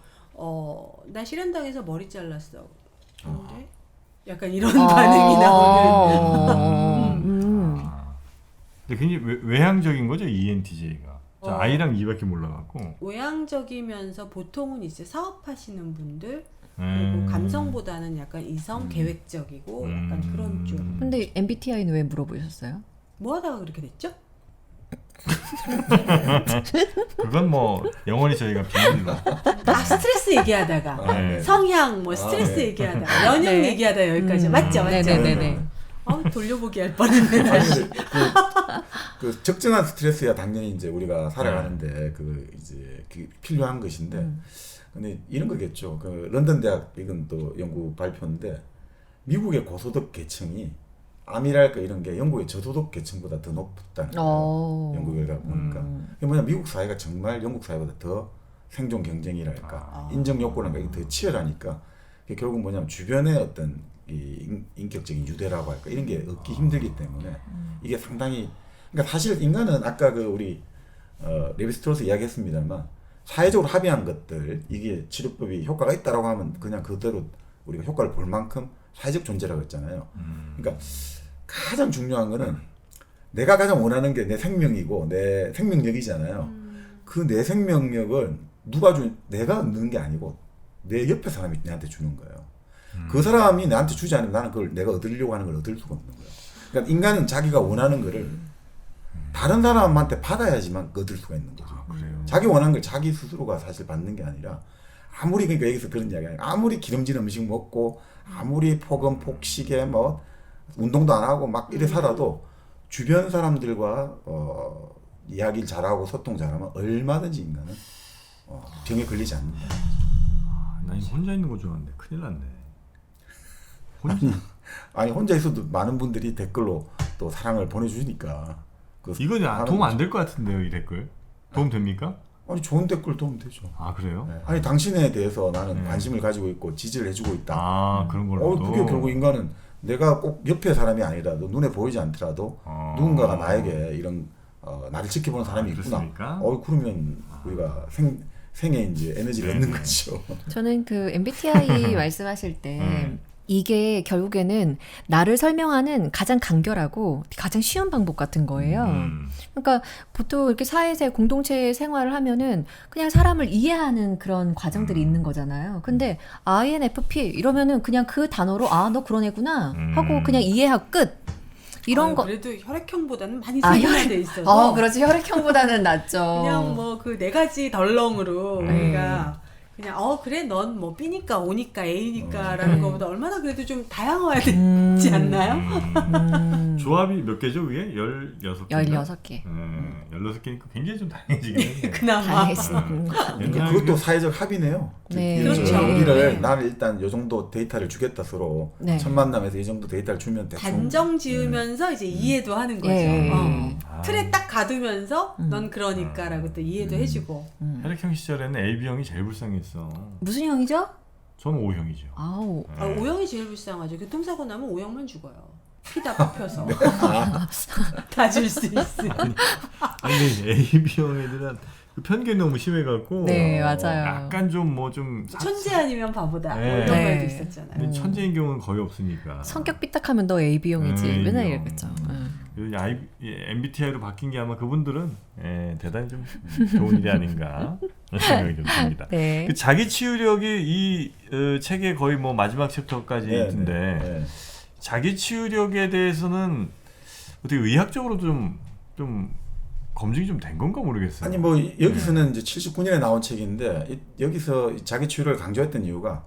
나 실현당해서 머리 잘랐어. 근데 약간 이런 반응이 나오는. 근데 굉장히 외향적인 거죠, ENTJ가. 저 I랑 E밖에 몰라갖고. 외향적이면서 보통은 이제 사업하시는 분들 그리고 감성보다는 약간 이성 계획적이고 약간 그런 쪽. 근데 MBTI는 왜 물어보셨어요? 뭐 하다가 그렇게 됐죠? 그건 뭐 영원히 저희가 비밀로. 스트레스 얘기하다가 네. 성향 뭐 스트레스 네. 얘기하다가 연영 네. 얘기하다 여기까지 맞죠? 네네네네. 돌려보기 할 뻔했네. 아니, 그 적정한 스트레스야 당연히 이제 우리가 살아가는데 그 이제 필요한 것인데 근데 이런 거겠죠. 그 런던 대학 이건 또 연구 발표인데 미국의 고소득 계층이 암이랄까 이런 게 영국의 저소득 계층보다 더 높다는 거예요. 연구 결과 보니까. 그게 뭐냐 미국 사회가 정말 영국 사회보다 더 생존 경쟁이랄까 인정 욕구랄까 이게 더 치열하니까 그게 결국 뭐냐면 주변의 어떤 이 인격적인 유대라고 할까 이런 게 얻기 힘들기 때문에 이게 상당히 그러니까 사실 인간은 아까 그 우리 레비스트로스 이야기했습니다만 사회적으로 합의한 것들 이게 치료법이 효과가 있다라고 하면 그냥 그대로 우리가 효과를 볼 만큼 사회적 존재라고 했잖아요. 그러니까 가장 중요한 거는 내가 가장 원하는 게 내 생명이고 내 생명력이잖아요. 그 내 생명력을 내가 얻는 게 아니고 내 옆에 사람이 내한테 주는 거예요. 그 사람이 나한테 주지 않으면 나는 그걸 내가 얻으려고 하는 걸 얻을 수가 없는 거예요. 그러니까 인간은 자기가 원하는 거를 다른 사람한테 받아야지만 얻을 수가 있는 거죠. 그래요. 자기 원하는 걸 자기 스스로가 사실 받는 게 아니라 아무리 그러니까 여기서 그런 이야기 아니라 아무리 기름진 음식 먹고 아무리 폭언 폭식에 뭐 운동도 안 하고 막 이래 살아도 주변 사람들과 이야기를 잘하고 소통 잘하면 얼마든지 인간은 병에 걸리지 않는다. 난 혼자 있는 거 좋아하는데 큰일 났네. 혼자. 아니 혼자 있어도 많은 분들이 댓글로 또 사랑을 보내주시니까 이건 도움 안 될 것 같은데요, 이 댓글. 도움 됩니까? 아니 좋은 댓글 도움 되죠. 아 그래요? 네. 아니 당신에 대해서 나는 관심을 가지고 있고 지지를 해주고 있다. 아 그런 걸로. 그게 결국 인간은 내가 꼭 옆에 사람이 아니라도 눈에 보이지 않더라도 누군가가 나에게 이런 나를 지켜보는 사람이 있구나. 그렇습니까? 그러면 우리가 생에 이제 에너지를 얻는 거죠. 저는 그 MBTI 말씀하실 때 이게 결국에는 나를 설명하는 가장 간결하고 가장 쉬운 방법 같은 거예요. 그러니까 보통 이렇게 사회에서 공동체 생활을 하면은 그냥 사람을 이해하는 그런 과정들이 있는 거잖아요. 근데 INFP 이러면은 그냥 그 단어로 아, 너 그런 애구나 하고 그냥 이해하고 끝. 이런 거. 그래도 혈액형보다는 많이 세분화돼 있어서. 그렇지. 혈액형보다는 낫죠. 그냥 뭐 그 네 가지 덜렁으로 우리가 그냥 그래 넌 뭐 B니까 O니까 A니까라는 것보다 얼마나 그래도 좀 다양해야 되지 않나요? 조합이 몇 개죠 위에? 16개. 16개. 16개니까 굉장히 좀 다양해지긴 했네. 그나마. 다양해지는 거. 그것도 사회적 합의네요. 네. 그렇죠. 우리를 네. 나는 일단 요 정도 데이터를 주겠다 서로 네. 첫 만남에서 이 정도 데이터를 주면 대충 단정 지으면서 이제 이해도 하는 거죠. 예. 틀에 딱 가두면서 넌 그러니까라고 또 이해도 해주고. 혈액형 시절에는 AB형이 제일 불쌍했어. 무슨 형이죠? 저는 O형이죠. 아우. O형이 제일 불쌍하죠. 교통사고 나면 O형만 죽어요. 피다 뽑혀서. 다 줄 수 있어. 아니 AB형 애들은 그 편견이 너무 심해갖고 네, 맞아요. 약간 좀 뭐 좀 천재 아니면 바보다. 네. 뭐 이런 네. 말도 있었잖아요. 근데 천재인 경우는 거의 없으니까. 성격 삐딱하면 너 AB형이지. 맨날 A형. 이랬겠죠. MBTI로 바뀐 게 아마 그분들은 대단히 좀 좋은 일이 아닌가 생각이 좀 듭니다. 네. 그 자기 치유력이 이 책의 거의 뭐 마지막 챕터까지 있던데 네. 자기 치유력에 대해서는 어떻게 의학적으로도 좀 검증이 좀 된 건가 모르겠어요. 아니 뭐 여기서는 이제 79년에 나온 책인데 여기서 자기 치유를 강조했던 이유가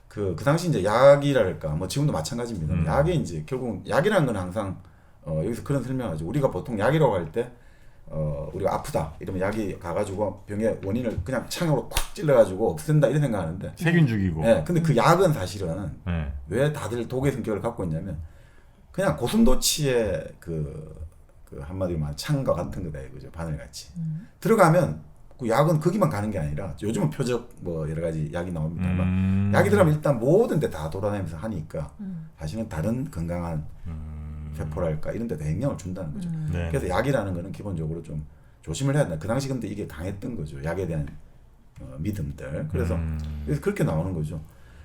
그 당시 이제 약이랄까 뭐 지금도 마찬가지입니다. 약이 이제 결국 약이라는 건 항상 여기서 그런 설명하죠. 우리가 보통 약이라고 할 때 우리가 아프다 이러면 약이 가가지고 병의 원인을 그냥 창으로 탁 찔러가지고 없앤다 이런 생각하는데 세균 죽이고. 네, 근데 그 약은 사실은 네. 왜 다들 독의 성격을 갖고 있냐면 그냥 고슴도치의 그 한마디로 말하면 창과 같은 거다 이거죠. 바늘같이 들어가면 그 약은 거기만 가는 게 아니라 요즘은 표적 뭐 여러 가지 약이 나옵니다만 약이 들어가면 일단 모든 데 다 돌아다니면서 하니까 사실은 다른 건강한 세포랄까 이런 데도 영향을 준다는 거죠. 네. 그래서 약이라는 거는 기본적으로 좀 조심을 해야 된다. 그 당시 근데 이게 강했던 거죠. 약에 대한 믿음들. 그래서 그렇게 나오는 거죠.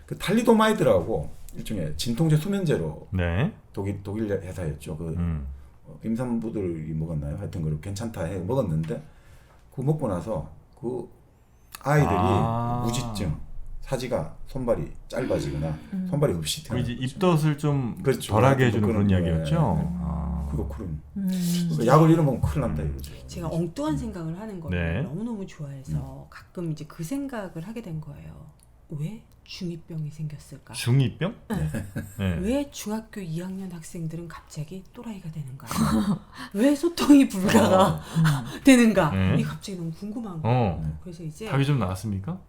그 탈리도마이드라고 일종의 진통제 수면제로 네. 독일 회사였죠. 임산부들이 먹었나요? 하여튼 그 괜찮다 해 먹었는데 그거 먹고 나서 그 아이들이 무지증, 사지가 손발이 짧아지거나 손발이 없이 태어나는 이제 입덧을 좀 그렇죠. 덜하게 해주는 그런 그런 이야기였죠. 그거 그럼 그러니까 약을 잃어먹으면 큰일 난다 이거죠. 제가 엉뚱한 생각을 하는 거를 네. 너무너무 좋아해서 가끔 이제 그 생각을 하게 된 거예요. 왜 중2병이 생겼을까? 중2병? 네. 왜 중학교 2학년 학생들은 갑자기 또라이가 되는가? 왜 소통이 불가가 되는가? 이게 갑자기 너무 궁금한 거예요. 그래서 이제 답이 좀 나왔습니까?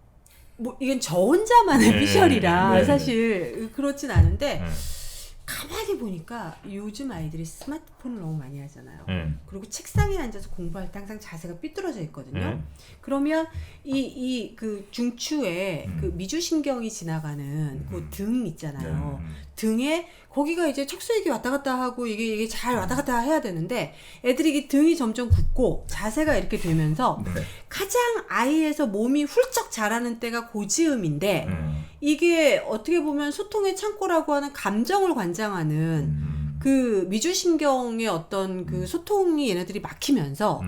뭐 이건 저 혼자만의 네. 피셜이라 네. 사실 그렇진 않은데 네. 가만히 보니까 요즘 아이들이 스마트폰을 너무 많이 하잖아요. 네. 그리고 책상에 앉아서 공부할 때 항상 자세가 삐뚤어져 있거든요. 네. 그러면 그 중추에 그 미주신경이 지나가는 그 등 있잖아요. 등에 거기가 이제 척수액이 왔다 갔다 하고 이게 잘 왔다 갔다 해야 되는데 애들이 이게 등이 점점 굳고 자세가 이렇게 되면서 가장 아이에서 몸이 훌쩍 자라는 때가 고지음인데 이게 어떻게 보면 소통의 창고라고 하는 감정을 관장하는 그 미주신경의 어떤 그 소통이 얘네들이 막히면서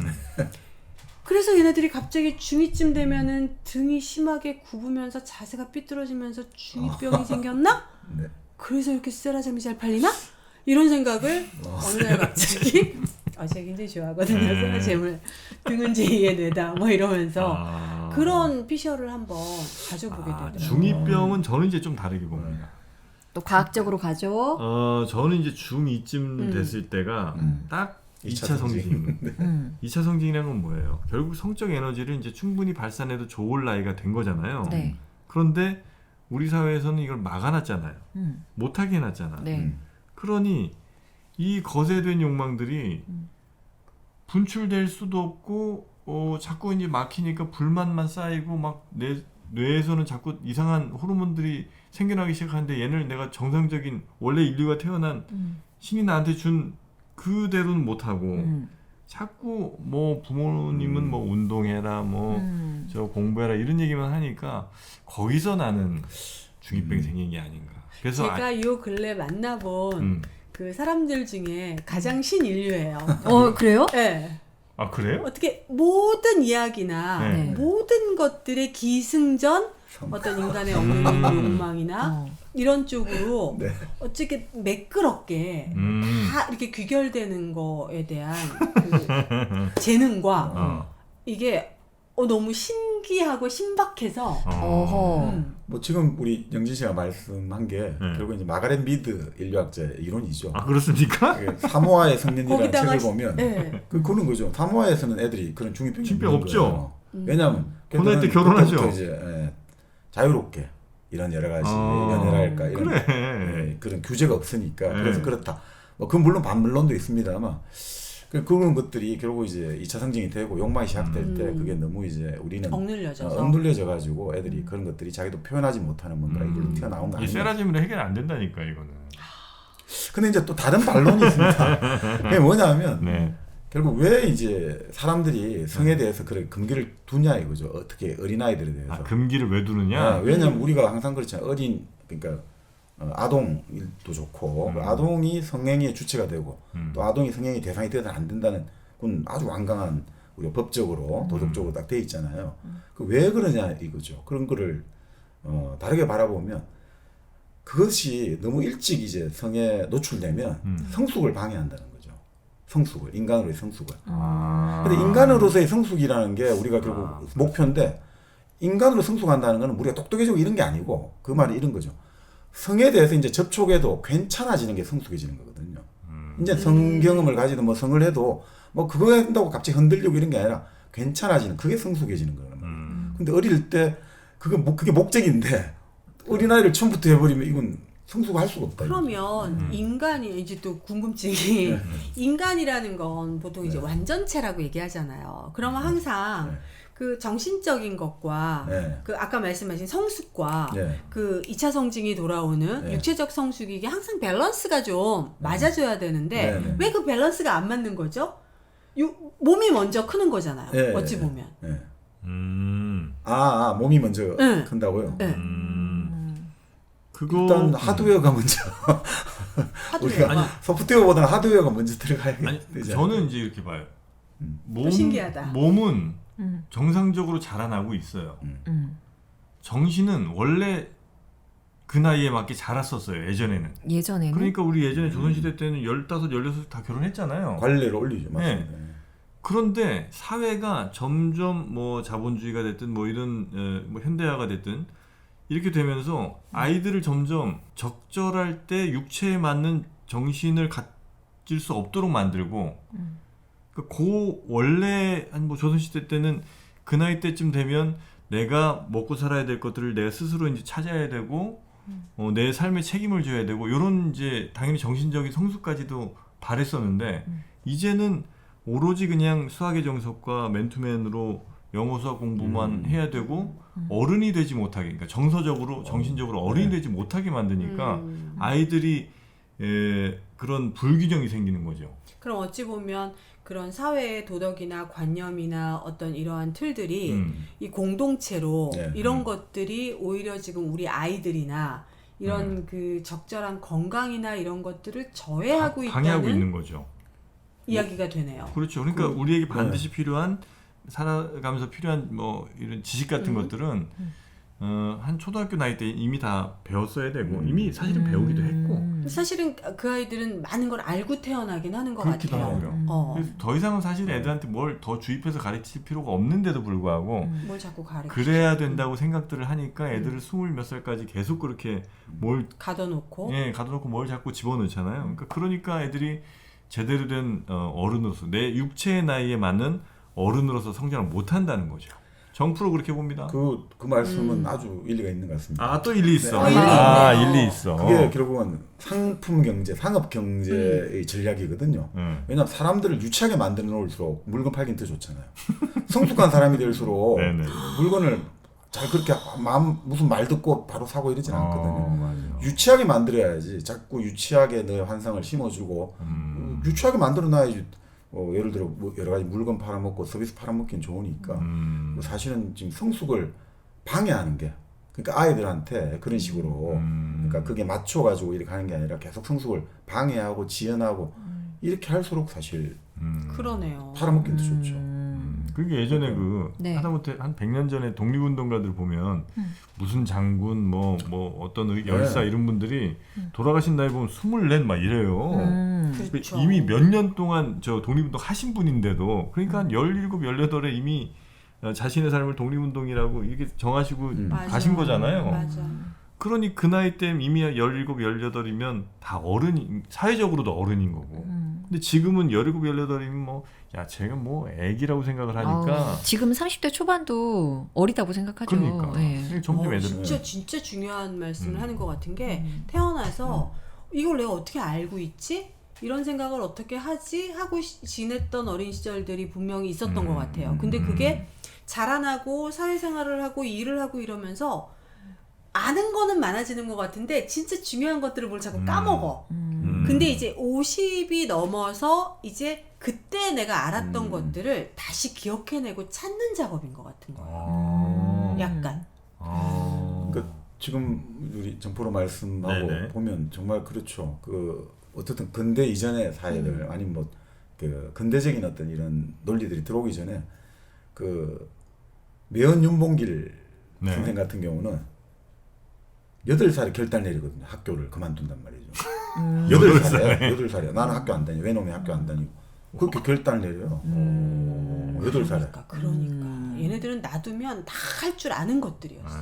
그래서 얘네들이 갑자기 중2쯤 되면은 등이 심하게 굽으면서 자세가 삐뚤어지면서 중2병이 생겼나? 네. 그래서 이렇게 세라잠이 잘 팔리나? 이런 생각을 어느 날 갑자기 제가 굉장히 좋아하거든요. 네. 생활재물 등은 제2의 뇌다 뭐 이러면서 아. 그런 피셜을 한번 가져보게 되더라고요. 중2병은 저는 이제 좀 다르게 봅니다. 또 과학적으로 가죠. 저는 이제 중2쯤 됐을 때가 딱 2차 성징. 2차 성징이라는 건 뭐예요? 결국 성적 에너지를 이제 충분히 발산해도 좋을 나이가 된 거잖아요. 네. 그런데 우리 사회에서는 이걸 막아놨잖아요. 못하게 해놨잖아. 네. 그러니 이 거세된 욕망들이 분출될 수도 없고 자꾸 이제 막히니까 불만만 쌓이고 막 내 뇌에서는 자꾸 이상한 호르몬들이 생겨나기 시작하는데 얘를 내가 정상적인 원래 인류가 태어난 신이 나한테 준 그대로는 못하고 자꾸 뭐 부모님은 뭐 운동해라 뭐 저 공부해라 이런 얘기만 하니까 거기서 나는 중2병이 생긴 게 아닌가. 그래서 제가 요 근래 만나본 그 사람들 중에 가장 신인류예요. 그래요? 네. 아 그래요? 어떻게 모든 이야기나 네. 모든 것들의 기승전 어떤 인간의 어머니 욕망이나 이런 쪽으로 네. 어떻게 매끄럽게 다 이렇게 귀결되는 거에 대한 그 재능과 이게 너무 신기하고 신박해서 어허. 뭐 지금 우리 영진 씨가 말씀한 게 결국 이제 마가렛 미드 인류학자의 이론이죠. 아 그렇습니까? 그 사모아의 성년이라는 거기다가 책을 보면 네. 그런 거죠. 사모아에서는 애들이 그런 중이병이 중이병 없는 없죠. 거예요. 왜냐하면 고날 때 그때는 결혼하죠. 그때부터 이제 자유롭게 이런 여러 가지 연애랄까 이런 그래. 그런 규제가 없으니까 네. 그래서 그렇다. 뭐 그 물론 반문론도 있습니다만 그런 것들이 결국 이제 2차 성징이 되고 욕망이 시작될 때 그게 너무 이제 우리는 억눌려져서 억눌려져 가지고 애들이 그런 것들이 자기도 표현하지 못하는 뭔가 이걸로 튀어나온 거 이 아니에요. 세라짐으로 해결 안 된다니까 이거는. 근데 이제 또 다른 반론이 있습니다. 그게 뭐냐면 네. 결국 왜 이제 사람들이 성에 대해서 그런 금기를 두냐 이거죠. 어떻게 어린아이들에 대해서. 아 금기를 왜 두느냐? 왜냐면 우리가 항상 그렇잖아요. 그러니까 아동도 좋고 그 아동이 성행위의 주체가 되고 또 아동이 성행위 대상이 되어서는 안 된다는 그건 아주 완강한 우리가 법적으로 도덕적으로 딱 돼 있잖아요. 그 왜 그러냐 이거죠. 그런 거를 다르게 바라보면 그것이 너무 일찍 이제 성에 노출되면 성숙을 방해한다는 거죠. 성숙을 인간으로의 성숙을. 근데 인간으로서의 성숙이라는 게 우리가 결국 목표인데 인간으로 성숙한다는 것은 우리가 똑똑해지고 이런 게 아니고 그 말이 이런 거죠. 성에 대해서 이제 접촉해도 괜찮아지는 게 성숙해지는 거거든요. 이제 성 경험을 가지도 뭐 성을 해도 뭐 그거 한다고 갑자기 흔들리고 이런 게 아니라 괜찮아지는 그게 성숙해지는 거예요. 근데 어릴 때 그게 목적인데 어린아이를 처음부터 해버리면 이건 성숙할 수가 없다. 그러면 인간이 이제 또 궁금증이 인간이라는 건 보통 이제 완전체라고 얘기하잖아요. 그러면 항상 그 정신적인 것과 그 아까 말씀하신 성숙과 그 2차 성징이 돌아오는 육체적 성숙이 이게 항상 밸런스가 좀 맞아줘야 되는데 왜 그 밸런스가 안 맞는 거죠? 몸이 먼저 크는 거잖아요. 어찌 보면. 몸이 먼저 큰다고요? 그거 일단 하드웨어가 먼저 우리가 소프트웨어보다는 하드웨어가 먼저 들어가야 되잖아요. 저는 이제 이렇게 봐요. 신기하다. 몸은 정상적으로 자라나고 있어요. 정신은 원래 그 나이에 맞게 자랐었어요. 예전에는. 그러니까 우리 예전에 조선시대 때는 15, 16 다 결혼했잖아요. 관리를 올리죠. 맞습니다. 네. 그런데 사회가 점점 뭐 자본주의가 됐든 뭐 이런 뭐 현대화가 됐든 이렇게 되면서 아이들을 점점 적절할 때 육체에 맞는 정신을 가질 수 없도록 만들고 그 원래 한 뭐 조선시대 때는 그 나이 때쯤 되면 내가 먹고 살아야 될 것들을 내가 스스로 이제 찾아야 되고 내 삶에 책임을 져야 되고 이런 이제 당연히 정신적인 성숙까지도 바랬었는데 이제는 오로지 그냥 수학의 정석과 맨투맨으로 영어 수학 공부만 해야 되고 어른이 되지 못하게 그러니까 정서적으로 정신적으로 어른이 되지 못하게 만드니까 아이들이 그런 불균형이 생기는 거죠. 그럼 어찌 보면 그런 사회의 도덕이나 관념이나 어떤 이러한 틀들이 이 공동체로 이런 것들이 오히려 지금 우리 아이들이나 이런 그 적절한 건강이나 이런 것들을 저해하고 방해하고 있는 있다는 거죠. 이야기가 되네요. 그렇죠. 그러니까 우리에게 반드시 필요한 살아가면서 필요한 뭐 이런 지식 같은 것들은 한 초등학교 나이 때 이미 다 배웠어야 되고 이미 사실은 배우기도 했고 사실은 그 아이들은 많은 걸 알고 태어나긴 하는 것 그렇기도 같아요. 하고요. 그래서 더 이상은 사실 애들한테 뭘 더 주입해서 가르칠 필요가 없는데도 불구하고 뭘 자꾸 가르치죠. 그래야 된다고 생각들을 하니까 애들을 20몇 살까지 계속 그렇게 뭘 가둬놓고 가둬놓고 뭘 자꾸 집어넣잖아요. 그러니까 애들이 제대로 된 어른으로서 내 육체의 나이에 맞는 어른으로서 성장을 못한다는 거죠. 정프로 그렇게 봅니다. 그 말씀은 아주 일리가 있는 것 같습니다. 아, 또 일리 있어. 일리 있네요. 일리 있어. 그게 결국은 상품 경제, 산업 경제의 전략이거든요. 왜냐하면 사람들을 유치하게 만들어 놓을수록 물건 팔긴 더 좋잖아요. 성숙한 사람이 될수록 네네. 물건을 잘 그렇게 무슨 말 듣고 바로 사고 이러진 않거든요. 맞아요. 유치하게 만들어야지. 자꾸 유치하게 너 환상을 심어주고 유치하게 만들어놔야지. 예를 들어 뭐 여러 가지 물건 팔아먹고 서비스 팔아먹기는 좋으니까 사실은 지금 성숙을 방해하는 게 그러니까 아이들한테 그런 식으로 그러니까 그게 맞춰가지고 이렇게 하는 게 아니라 계속 성숙을 방해하고 지연하고 이렇게 할수록 사실 그러네요. 팔아먹기도 좋죠. 그게 예전에 네. 하다못해 한 100년 전에 독립운동가들 보면 무슨 장군 뭐 어떤 열사 이런 분들이 돌아가신 나이 보면 24 막 이래요. 그렇죠. 이미 몇 년 동안 저 독립운동 하신 분인데도 그러니까 한 17, 18에 이미 자신의 삶을 독립운동이라고 이렇게 정하시고 가신 거잖아요. 맞아. 그러니 그 나이 때 이미 17, 18이면 다 어른이 사회적으로도 어른인 거고. 근데 지금은 17, 18이면 뭐 야, 쟤가 뭐 애기라고 생각을 하니까 지금 30대 초반도 어리다고 생각하죠. 그러니까 네. 점점 애들은 진짜 중요한 말씀을 하는 것 같은 게 태어나서 이걸 내가 어떻게 알고 있지? 이런 생각을 어떻게 하지? 하고 지냈던 어린 시절들이 분명히 있었던 것 같아요. 근데 그게 자라나고 사회생활을 하고 일을 하고 이러면서 아는 거는 많아지는 것 같은데 진짜 중요한 것들을 뭘 자꾸 까먹어. 근데 이제 50이 넘어서 이제 그때 내가 알았던 것들을 다시 기억해내고 찾는 작업인 것 같은 거예요. 약간. 그러니까 지금 우리 정포로 말씀하고 네네. 보면 정말 그렇죠. 어쨌든 근대 이전의 사회들 아니면 뭐 그 근대적인 어떤 이런 논리들이 들어오기 전에 그 매연 윤봉길 네. 선생 같은 경우는 8살에 결단 내리거든요. 학교를 그만둔단 말이죠. 8살이야. 나는 학교 안 다니고 외놈이 학교 안 다니고 그렇게 결단을 내려요. 8살에. 그러니까 얘네들은 놔두면 다 할 줄 아는 것들이었어.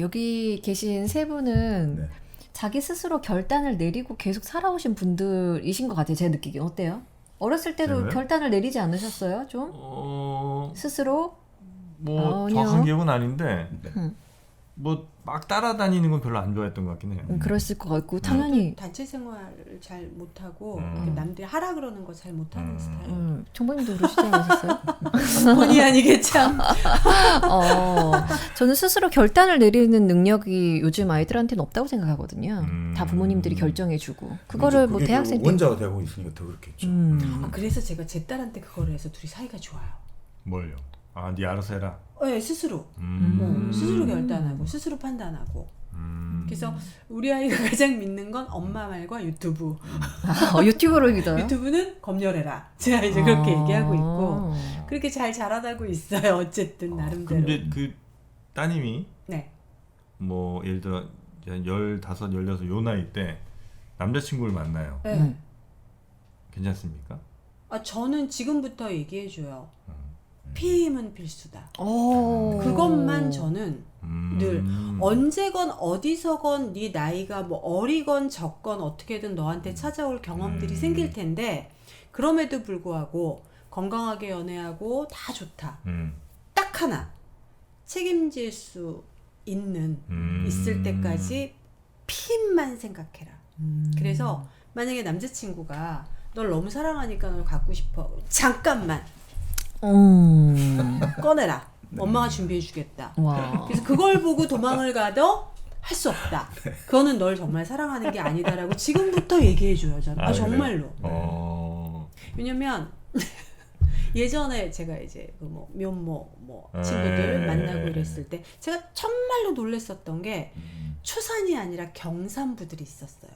여기 계신 세 분은 네. 자기 스스로 결단을 내리고 계속 살아오신 분들이신 것 같아요. 제가 느끼기 어때요? 어렸을 때도 제가요? 결단을 내리지 않으셨어요? 좀 스스로? 뭐 아니요. 정확한 기억은 아닌데 음. 뭐 막 따라다니는 건 별로 안 좋아했던 것 같긴 해요. 그랬을 것 같고 당연히 단체 생활을 잘 못하고 남들이 하라 그러는 거 잘 못하는 스타일. 정보님도 그러시지 않으셨어요? 본의 아니게 참. 저는 스스로 결단을 내리는 능력이 요즘 아이들한테는 없다고 생각하거든요. 다 부모님들이 결정해주고 그거를 뭐 그게 대학생 때 원자가 되고 있으니까 더 그렇겠죠. 그래서 제가 제 딸한테 그거를 해서 둘이 사이가 좋아요. 뭘요? 네 알아서 해라. 네, 스스로. 스스로 결단하고 스스로 판단하고. 그래서 우리 아이가 가장 믿는 건 엄마 말과 유튜브. 유튜브로 믿어요? 유튜브는 검열해라. 제가 이제 그렇게 얘기하고 있고 그렇게 잘 자라나고 있어요. 어쨌든 나름대로. 근데 그 따님이 네. 뭐 예를 들어 15, 16 요 나이 때 남자친구를 만나요. 네. 괜찮습니까? 저는 지금부터 얘기해줘요. 피임은 필수다. 오. 그것만 저는 늘 음. 언제건 어디서건 네 나이가 뭐 어리건 적건 어떻게든 너한테 찾아올 경험들이 생길 텐데 그럼에도 불구하고 건강하게 연애하고 다 좋다. 딱 하나 책임질 수 있을 때까지 피임만 생각해라. 그래서 만약에 남자친구가 널 너무 사랑하니까 널 갖고 싶어. 잠깐만. 꺼내라. 엄마가 준비해주겠다. 와. 그래서 그걸 보고 도망을 가도 할 수 없다. 그거는 널 정말 사랑하는 게 아니다라고 지금부터 얘기해줘요. 저는. 정말로. 왜냐면 예전에 제가 이제 그 뭐 면모 뭐 친구들 만나고 이랬을 때 제가 정말로 놀랬었던 게 추산이 아니라 경산부들이 있었어요.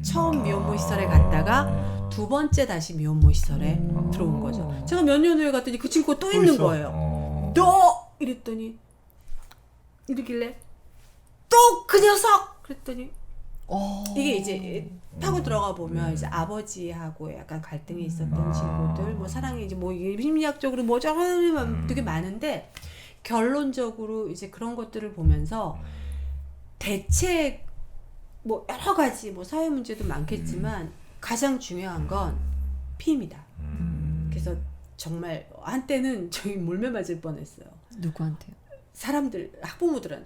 처음 미혼모 시설에 갔다가 두 번째 다시 미혼모 시설에 들어온 거죠. 제가 몇 년 후에 갔더니 그 친구가 또 있는 거예요. 너! 이랬더니 이러길래 또 그 녀석! 그랬더니 이게 이제 타고 들어가 보면 이제 아버지하고 약간 갈등이 있었던 친구들, 뭐 사랑이 이제 뭐 심리학적으로 뭐 저런 되게 많은데 결론적으로 이제 그런 것들을 보면서 대책 뭐 여러 가지 뭐 사회 문제도 많겠지만 가장 중요한 건 피임이다. 그래서 정말 한때는 저희 몰매 맞을 뻔했어요. 누구한테요? 사람들 학부모들한테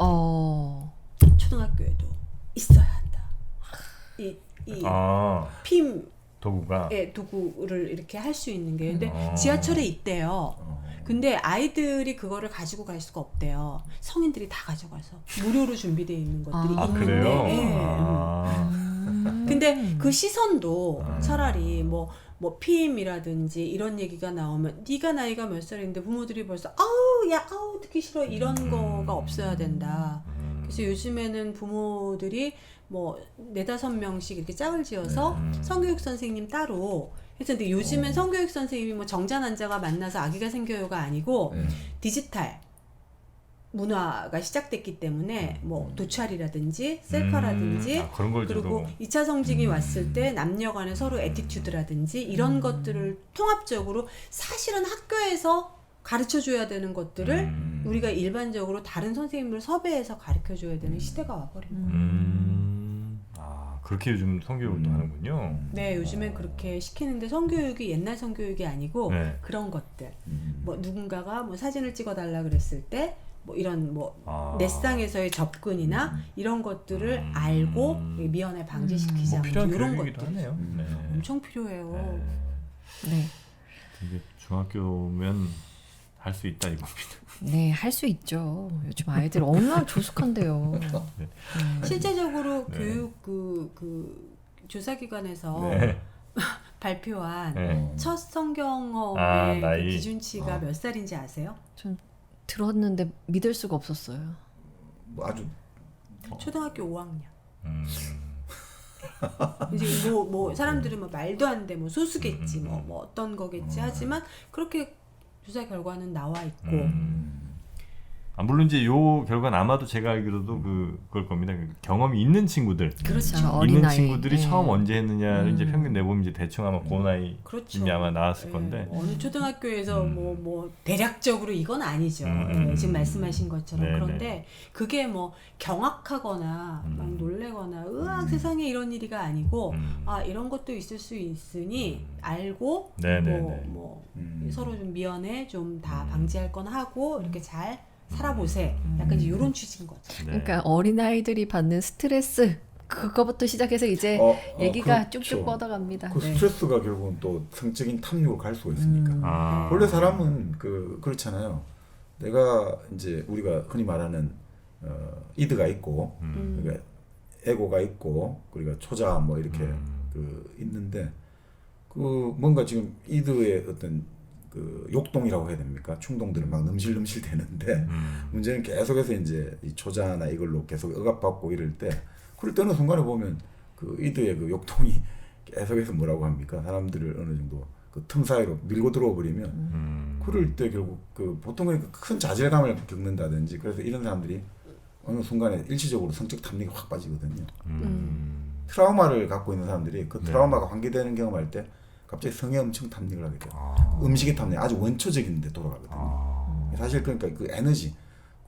초등학교에도 있어야 한다. 이 피임 도구가 도구를 이렇게 할 수 있는 게 근데 지하철에 있대요. 근데 아이들이 그거를 가지고 갈 수가 없대요. 성인들이 다 가져가서 무료로 준비되어 있는 것들이 있는데 그래요? 근데 그 시선도 차라리 뭐 피임이라든지 이런 얘기가 나오면 네가 나이가 몇 살인데 부모들이 벌써 아우 듣기 싫어 이런 거가 없어야 된다. 그래서 요즘에는 부모들이 뭐 4-5명씩 이렇게 짝을 지어서 성교육 선생님 따로 해서 근데 요즘엔 성교육 선생님이 뭐 정자난자가 만나서 아기가 생겨요가 아니고 디지털 문화가 시작됐기 때문에 뭐 도찰이라든지 셀카라든지 그런 걸 그리고 2차 성징이 왔을 때 남녀 간의 서로 애티튜드라든지 이런 것들을 통합적으로 사실은 학교에서 가르쳐줘야 되는 것들을 우리가 일반적으로 다른 선생님을 섭외해서 가르쳐줘야 되는 시대가 와버린 거예요. 그렇게 요즘 성교육을 또 하는군요. 네, 요즘엔 그렇게 시키는데 성교육이 옛날 성교육이 아니고 그런 것들. 뭐 누군가가 뭐 사진을 찍어달라 그랬을 때 뭐 이런 뭐 넷상에서의 접근이나 이런 것들을 알고 미연에 방지시키자. 뭐 필요한 이런 교육이기도 것들 하네요. 엄청 필요해요. 네. 이게 중학교면 할 수 있다 이겁니다. 네, 할 수 있죠. 요즘 아이들 얼마나 조숙한데요. 실제적으로 교육 그 조사기관에서 발표한 첫 성경험의 그 기준치가 몇 살인지 아세요? 전 들었는데 믿을 수가 없었어요. 뭐 아주 초등학교 5학년. 이제 뭐 사람들은 뭐 말도 안 돼, 뭐 소수겠지, 뭐 어떤 거겠지 하지만 그렇게 조사 결과는 나와 있고. 물론 이제 요 결과는 아마도 제가 알기로도 그걸 겁니다. 경험이 있는 친구들, 그렇죠. 있는 어린아이. 친구들이 처음 언제 했느냐를 이제 평균 내보면 이제 대충 아마 그 나이 그렇죠. 이미 아마 나왔을 건데. 어느 초등학교에서 뭐 대략적으로 이건 아니죠. 지금 말씀하신 것처럼. 그런데 그게 뭐 경악하거나 막 놀래거나 으악 세상에 이런 일이가 아니고 이런 것도 있을 수 있으니 알고 뭐 서로 좀 미연에 좀 다 방지할 건 하고 이렇게 잘 살아보세. 약간 이제 이런 취지인 거죠. 그러니까 어린아이들이 받는 스트레스 그거부터 시작해서 이제 얘기가 쭉쭉 뻗어갑니다. 그 스트레스가 결국은 또 성적인 탐욕으로 갈 수가 있으니까. 원래 사람은 그렇잖아요. 내가 이제 우리가 흔히 말하는 이드가 있고 그러니까 에고가 있고 그리고 초자 뭐 이렇게 있는데 그 뭔가 지금 이드의 어떤 그 욕동이라고 해야 됩니까? 충동들은 막 넘실넘실 되는데 문제는 계속해서 이제 이 초자나 이걸로 계속 억압받고 이럴 때 그럴 때 어느 순간에 보면 그 이드의 그 욕동이 계속해서 뭐라고 합니까? 사람들을 어느 정도 그 틈 사이로 밀고 들어와 버리면 그럴 때 결국 그 보통은 큰 자질감을 겪는다든지 그래서 이런 사람들이 어느 순간에 일시적으로 성적 탐닉이 확 빠지거든요. 트라우마를 갖고 있는 사람들이 그 트라우마가 환기되는 경험할 때 갑자기 성에 엄청 탐닉을 하게 돼요. 음식의 탐닉 아주 원초적인 데 돌아가거든요. 사실 그러니까 그 에너지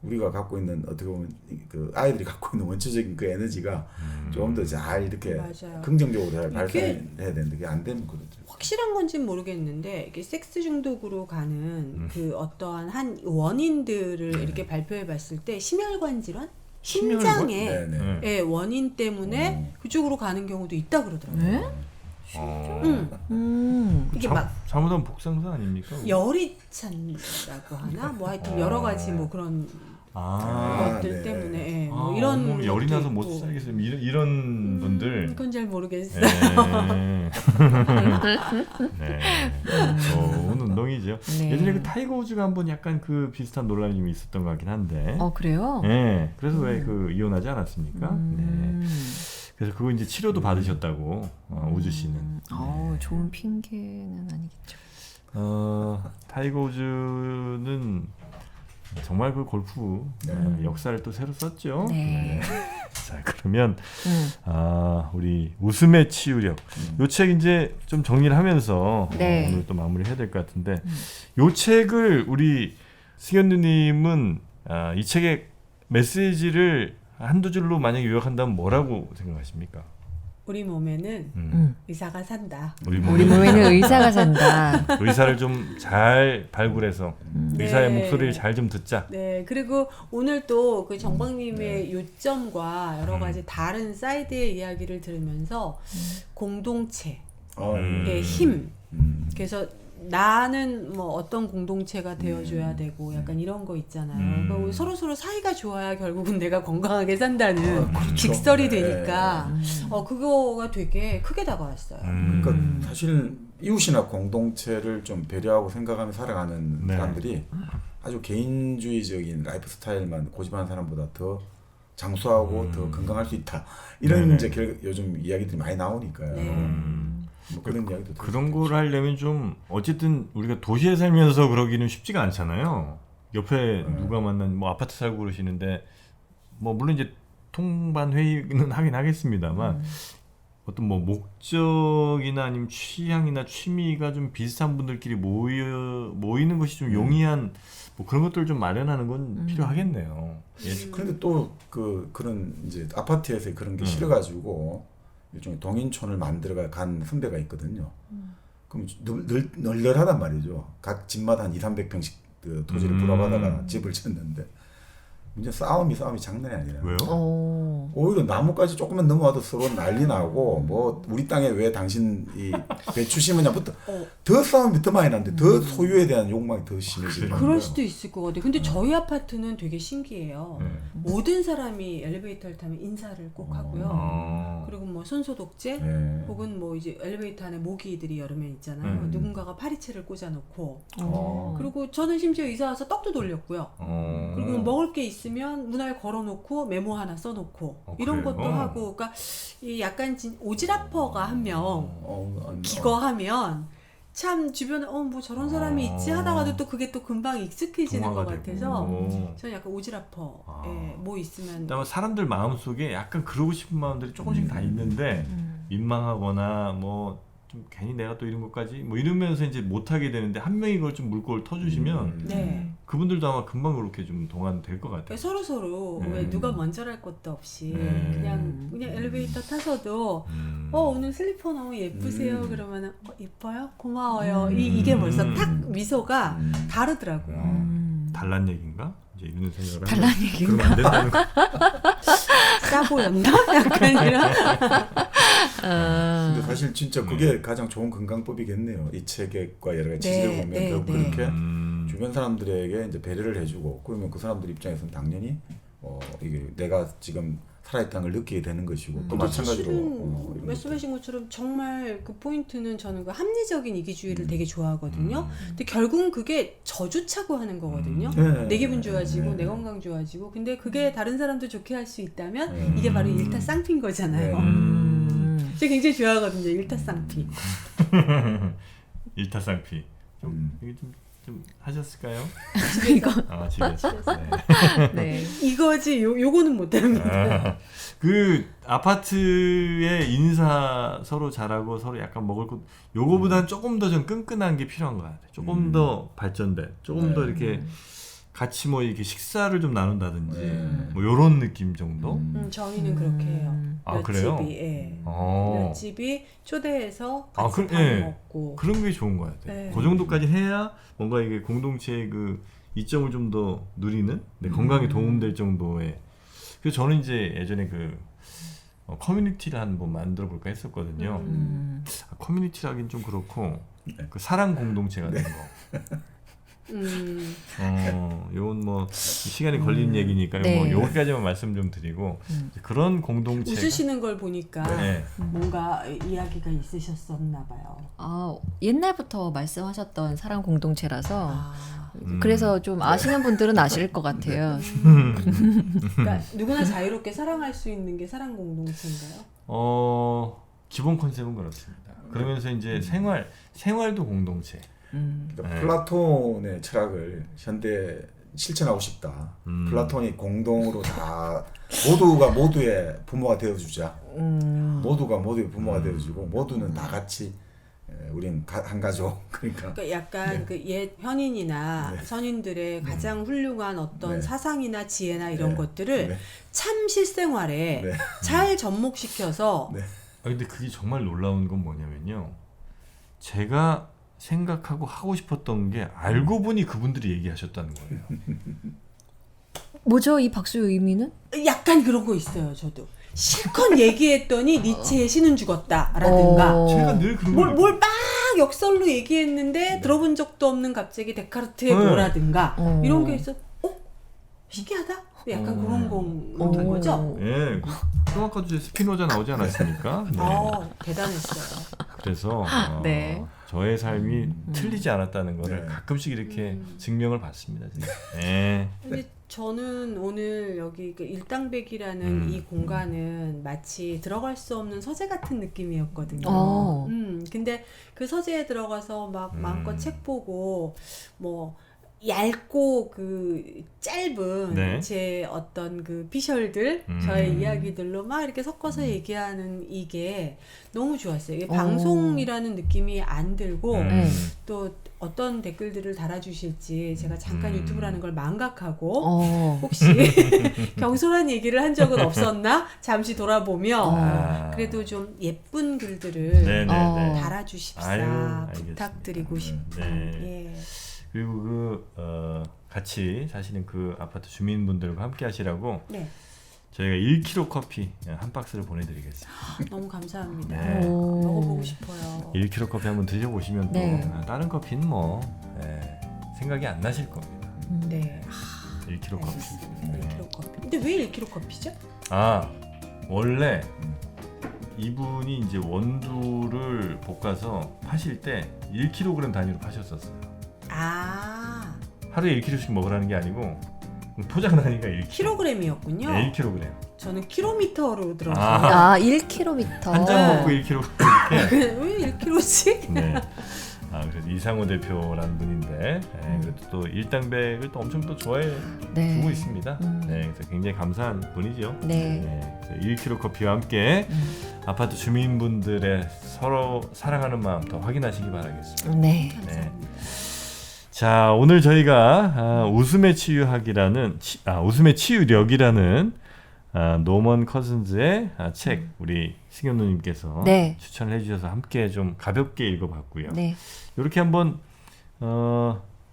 우리가 갖고 있는 어떻게 보면 그 아이들이 갖고 있는 원초적인 그 에너지가 좀 더 잘 이렇게 긍정적으로 잘 발산해야 되는데 그게 안 되는 거거든요. 확실한 건지는 모르겠는데 이게 섹스 중독으로 가는 그 어떠한 한 원인들을 이렇게 발표해 봤을 때 심혈관 질환? 심장의 원인 때문에 그쪽으로 가는 경우도 있다 그러더라고요. 이게 막 잘못하면 복상사 아닙니까? 열이 찬다고 하나? 뭐 하여튼 여러 가지 뭐 그런 것들 때문에 뭐 이런 열이 나서 못 살겠어요. 이런 분들 그건 잘 모르겠어요. 좋은 운동이죠. 예전에 그 타이거 우즈가 한번 약간 그 비슷한 논란이 좀 있었던 것 같긴 한데. 그래요? 네. 그래서 왜 그 이혼하지 않았습니까? 그래서 그거 이제 치료도 받으셨다고 우즈 씨는. 좋은 핑계는 아니겠죠. 타이거 우즈는 정말 그 골프 역사를 또 새로 썼죠. 네. 자, 그러면 우리 웃음의 치유력. 요 책 이제 좀 정리를 하면서 네. 오늘 또 마무리해야 될 것 같은데 요 책을 우리 승현 누님은 이 책의 메시지를 한두 줄로 만약에 요약한다면 뭐라고 생각하십니까? 우리 몸에는 의사가 산다. 우리 우리 몸에는 의사가 산다. 의사를 좀 잘 발굴해서 의사의 네. 목소리를 잘 좀 듣자. 네, 그리고 오늘 또 그 정박님의 요점과 여러 가지 다른 사이드의 이야기를 들으면서 공동체의 힘. 그래서 나는 뭐 어떤 공동체가 되어줘야 되고 약간 이런 거 있잖아요. 그러니까 서로 사이가 좋아야 결국은 내가 건강하게 산다는 그렇죠. 직설이 되니까 그거가 되게 크게 다가왔어요. 그러니까 사실 이웃이나 공동체를 좀 배려하고 생각하며 살아가는 네. 사람들이 아주 개인주의적인 라이프 스타일만 고집하는 사람보다 더 장수하고 더 건강할 수 있다. 이런 네네. 이제 요즘 이야기들이 많이 나오니까요. 네. 뭐 그런 이야기도 그런 걸 하려면 좀 어쨌든 우리가 도시에 살면서 그러기는 쉽지가 않잖아요. 옆에 누가 만난 뭐 아파트 살고 그러시는데 뭐 물론 이제 통반 회의는 하긴 하겠습니다만 어떤 뭐 목적이나 아니면 취향이나 취미가 좀 비슷한 분들끼리 모이는 것이 좀 용이한 뭐 그런 것들을 좀 마련하는 건 필요하겠네요. 예. 그런데 또 그런 이제 아파트에서 그런 게 싫어가지고 일종의 동인촌을 만들어 간 선배가 있거든요. 그럼 널널하단 말이죠. 각 집마다 한 200~300평씩 그 토지를 불어받아가 집을 짓는데 문제 싸움이 장난이 아니라. 왜요? 오히려 나무까지 조금만 넘어와도 서로 난리 나고 뭐 우리 땅에 왜 당신 이 배추 심으냐부터 더 싸움이 더 많이 나는데 더 소유에 대한 욕망이 더 심해지는 그럴 수도 있을 것 같아요. 근데 저희 아파트는 되게 신기해요. 네. 모든 사람이 엘리베이터를 타면 인사를 꼭 하고요. 그리고 뭐 손소독제 네. 혹은 뭐 이제 엘리베이터 안에 모기들이 여러 명 있잖아요. 누군가가 파리채를 꽂아놓고 그리고 저는 심지어 이사 와서 떡도 돌렸고요. 그리고 먹을 게 있으면 문 앞에 걸어놓고 메모 하나 써놓고 이런 그래요? 것도 하고 그러니까 이 약간 오지라퍼가 한 명 아니, 기거하면 참 주변에 뭐 저런 사람이 있지 하다가도 또 그게 또 금방 익숙해지는 것 동화가 같아서 되고. 저는 약간 오지라퍼 뭐 있으면 그다음에 사람들 마음속에 약간 그러고 싶은 마음들이 조금씩 다 있는데 민망하거나 뭐 좀 괜히 내가 또 이런 것까지 뭐 이러면서 이제 못하게 되는데 한 명이 그걸 좀 물꼬를 터주시면 네. 그분들도 아마 금방 그렇게 좀 동안될 것 같아요. 서로 왜 누가 먼저랄 것도 없이 그냥 엘리베이터 타서도 오늘 슬리퍼 너무 예쁘세요 그러면은 예뻐요 고마워요 이게 벌써 탁 미소가 다르더라고요. 달란 얘기인가? 이제 이런 생각을 달란 하면 얘기인가? 그러면 안 된다는 거. 싸 보였나? 약간 이런. 근데 사실 진짜 그게 가장 좋은 건강법이겠네요. 이 책과 여러 가지 지지를 보면 결국 그렇게 주변 사람들에게 이제 배려를 해주고 그러면 그 사람들 입장에서는 당연히 이게 내가 지금 살아있다는 걸 느끼게 되는 것이고 또 마찬가지로 사실은 말씀하신 것처럼 정말 그 포인트는 저는 그 합리적인 이기주의를 되게 좋아하거든요. 근데 결국은 그게 저주차고 하는 거거든요. 내 기분 좋아지고 내 건강 좋아지고 근데 그게 다른 사람도 좋게 할 수 있다면 이게 바로 일타쌍피인 거잖아요. 제가 굉장히 좋아하거든요. 일타쌍피. 일타쌍피. 이게 좀 하셨을까요? 이거 집에서. 네. 이거지 요거는 못합니다. 그 아파트에 인사 서로 잘하고 서로 약간 먹을 것 요거보다는 조금 더 좀 끈끈한 게 필요한 것 같아요. 조금 더 발전된, 조금 더 이렇게 같이 뭐 이렇게 식사를 좀 나눈다든지 뭐 요런 느낌 정도. 저희는 그렇게 해요. 몇 그래요? 집이 몇 집이 초대해서 같이 밥 먹고 그런 게 좋은 것 같아요. 네. 그 정도까지 해야 뭔가 이게 공동체의 그 이점을 좀 더 누리는 건강에 도움될 정도의. 그래서 저는 이제 예전에 그 커뮤니티를 한번 만들어 볼까 했었거든요. 커뮤니티라긴 좀 그렇고 그 사랑 공동체 같은 거. 요건 뭐 시간이 걸리는 얘기니까 네. 뭐 여기까지만 말씀 좀 드리고 그런 공동체가 웃으시는 걸 보니까 네. 뭔가 이야기가 있으셨었나 봐요. 옛날부터 말씀하셨던 사랑 공동체라서 아, 그래서 좀 아시는 분들은 아실 것 같아요. 그러니까 누구나 자유롭게 사랑할 수 있는 게 사랑 공동체인가요? 기본 컨셉은 그렇습니다. 그러면서 이제 생활도 공동체. 그러니까 플라톤의 철학을 현대 실천하고 싶다. 플라톤이 공동으로 다 모두가 모두의 부모가 되어주자. 모두가 모두의 부모가 되어주고 모두는 다 같이 우린 한 가족. 그러니까 약간 네. 그 옛 현인이나 네. 선인들의 가장 훌륭한 어떤 네. 사상이나 지혜나 이런 네. 것들을 네. 참 실생활에 네. 잘 접목시켜서 네. 근데 그게 정말 놀라운 건 뭐냐면요. 제가 생각하고 하고 싶었던 게 알고 보니 그분들이 얘기하셨다는 거예요. 뭐죠 이 박수의 의미는? 약간 그런 거 있어요. 저도 실컷 얘기했더니 니체의 신은 죽었다라든가 제가 늘 그런 걸 뭘 막 역설로 얘기했는데 들어본 적도 없는 갑자기 데카르트의 네. 뭐라든가 이런 게 있어. 신기하다? 약간 그런 건 거죠? 예, 그럼 아까도 이제 스피노자 나오지 않았습니까? 네. 대단했어요. 그래서 네. 저의 삶이 틀리지 않았다는 거를 네. 가끔씩 이렇게 증명을 받습니다. 진짜. 네. 근데 저는 오늘 여기 그 일당백이라는 이 공간은 마치 들어갈 수 없는 서재 같은 느낌이었거든요. 근데 그 서재에 들어가서 막 마음껏 책 보고 뭐 얇고 그 짧은 네. 제 어떤 그 피셜들 저의 이야기들로 막 이렇게 섞어서 얘기하는 이게 너무 좋았어요. 이게 방송이라는 느낌이 안 들고 또 어떤 댓글들을 달아주실지 제가 잠깐 유튜브라는 걸 망각하고 혹시 경솔한 얘기를 한 적은 없었나 잠시 돌아보며 그래도 좀 예쁜 글들을 네네네. 달아주십사 아유, 알겠습니다. 부탁드리고 싶은 네. 예. 그리고 같이 사시는 그 아파트 주민분들과 함께 하시라고 네. 저희가 1kg 커피 한 박스를 보내드리겠습니다. 너무 감사합니다. 네. 먹어보고 싶어요. 1kg 커피 한번 드셔보시면 네. 또 다른 커피는 뭐 생각이 안 나실 겁니다. 네. 1kg 커피. 알겠습니다. 1kg 커피. 근데 왜 1kg 커피죠? 원래 이분이 이제 원두를 볶아서 파실 때 1kg 단위로 파셨었어요. 하루에 1kg씩 먹으라는 게 아니고 포장 단위가 1kg. 킬로그램이었군요. 네, 1kg. 저는 킬로미터로 들었어요. 1km. 한 잔 먹고 1kg 이렇게. 왜 1kg씩? 네. 그래서 이상호 대표라는 분인데 그래도 또 일당백을 또 엄청 또 좋아해 주고 있습니다. 네, 그래서 굉장히 감사한 분이죠. 네. 그래서 1kg 커피와 함께 아파트 주민분들의 서로 사랑하는 마음 더 확인하시기 바라겠습니다. 네. 감사합니다. 자, 오늘 저희가 웃음의 치유학이라는 웃음의 치유력이라는 노먼 커슨즈의 책 우리 승현 누님께서 네. 추천을 해주셔서 함께 좀 가볍게 읽어봤고요. 네. 이렇게 한번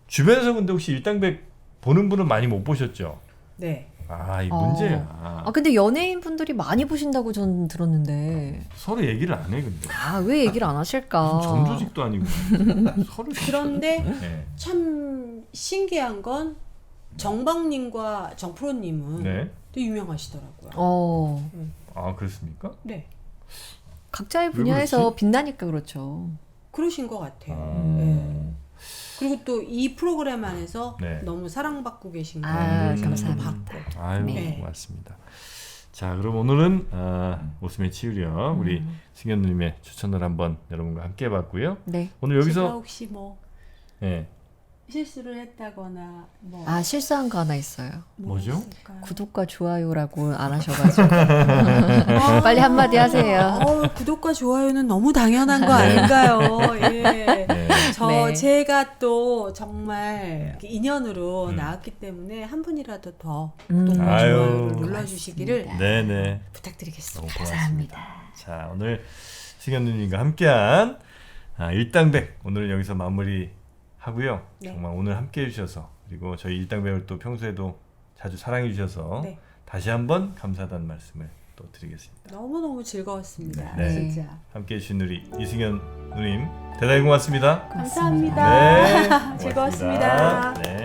주변에서 근데 혹시 일당백 보는 분은 많이 못 보셨죠? 네. 이 문제야. 근데 연예인 분들이 많이 보신다고 전 들었는데 서로 얘기를 안 해 근데. 왜 얘기를 안 하실까? 무슨 전조직도 아니고 서로. 그런데 네. 참 신기한 건 정박님과 정프로님은 네. 되게 유명하시더라고요. 그렇습니까? 네. 각자의 왜 분야에서 그렇지? 빛나니까 그렇죠. 그러신 것 같아요. 네. 그리고 또 이 프로그램 안에서 네. 너무 사랑받고 계신 거 감사합니다. 받고. 아유, 네. 고맙습니다. 자, 그럼 오늘은 웃음의 치유력 우리 승현 누님의 추천을 한번 여러분과 함께 해봤고요. 네. 오늘 제가 여기서 혹시 뭐 네. 실수를 했다거나 뭐 실수한 거 하나 있어요. 뭐죠? 있을까요? 구독과 좋아요라고 안 하셔가지고 빨리 한마디 하세요. 구독과 좋아요는 너무 당연한 거 아닌가요? 예. 네. 제가 또 정말 인연으로 나왔기 때문에 한 분이라도 더 음. 구독과 아유. 좋아요를 눌러주시기를 네네. 부탁드리겠습니다. 너무 고맙습니다. 자, 오늘 승현 누님과 함께한 일당백 오늘 여기서 마무리 하고요. 네. 정말 오늘 함께 해주셔서 그리고 저희 일당백을 또 평소에도 자주 사랑해 주셔서 네. 다시 한번 감사하다는 말씀을 또 드리겠습니다. 너무너무 즐거웠습니다. 네. 진짜. 함께 해주신 우리 이승현 누님 대단히 고맙습니다. 감사합니다. 네, 즐거웠습니다. 네.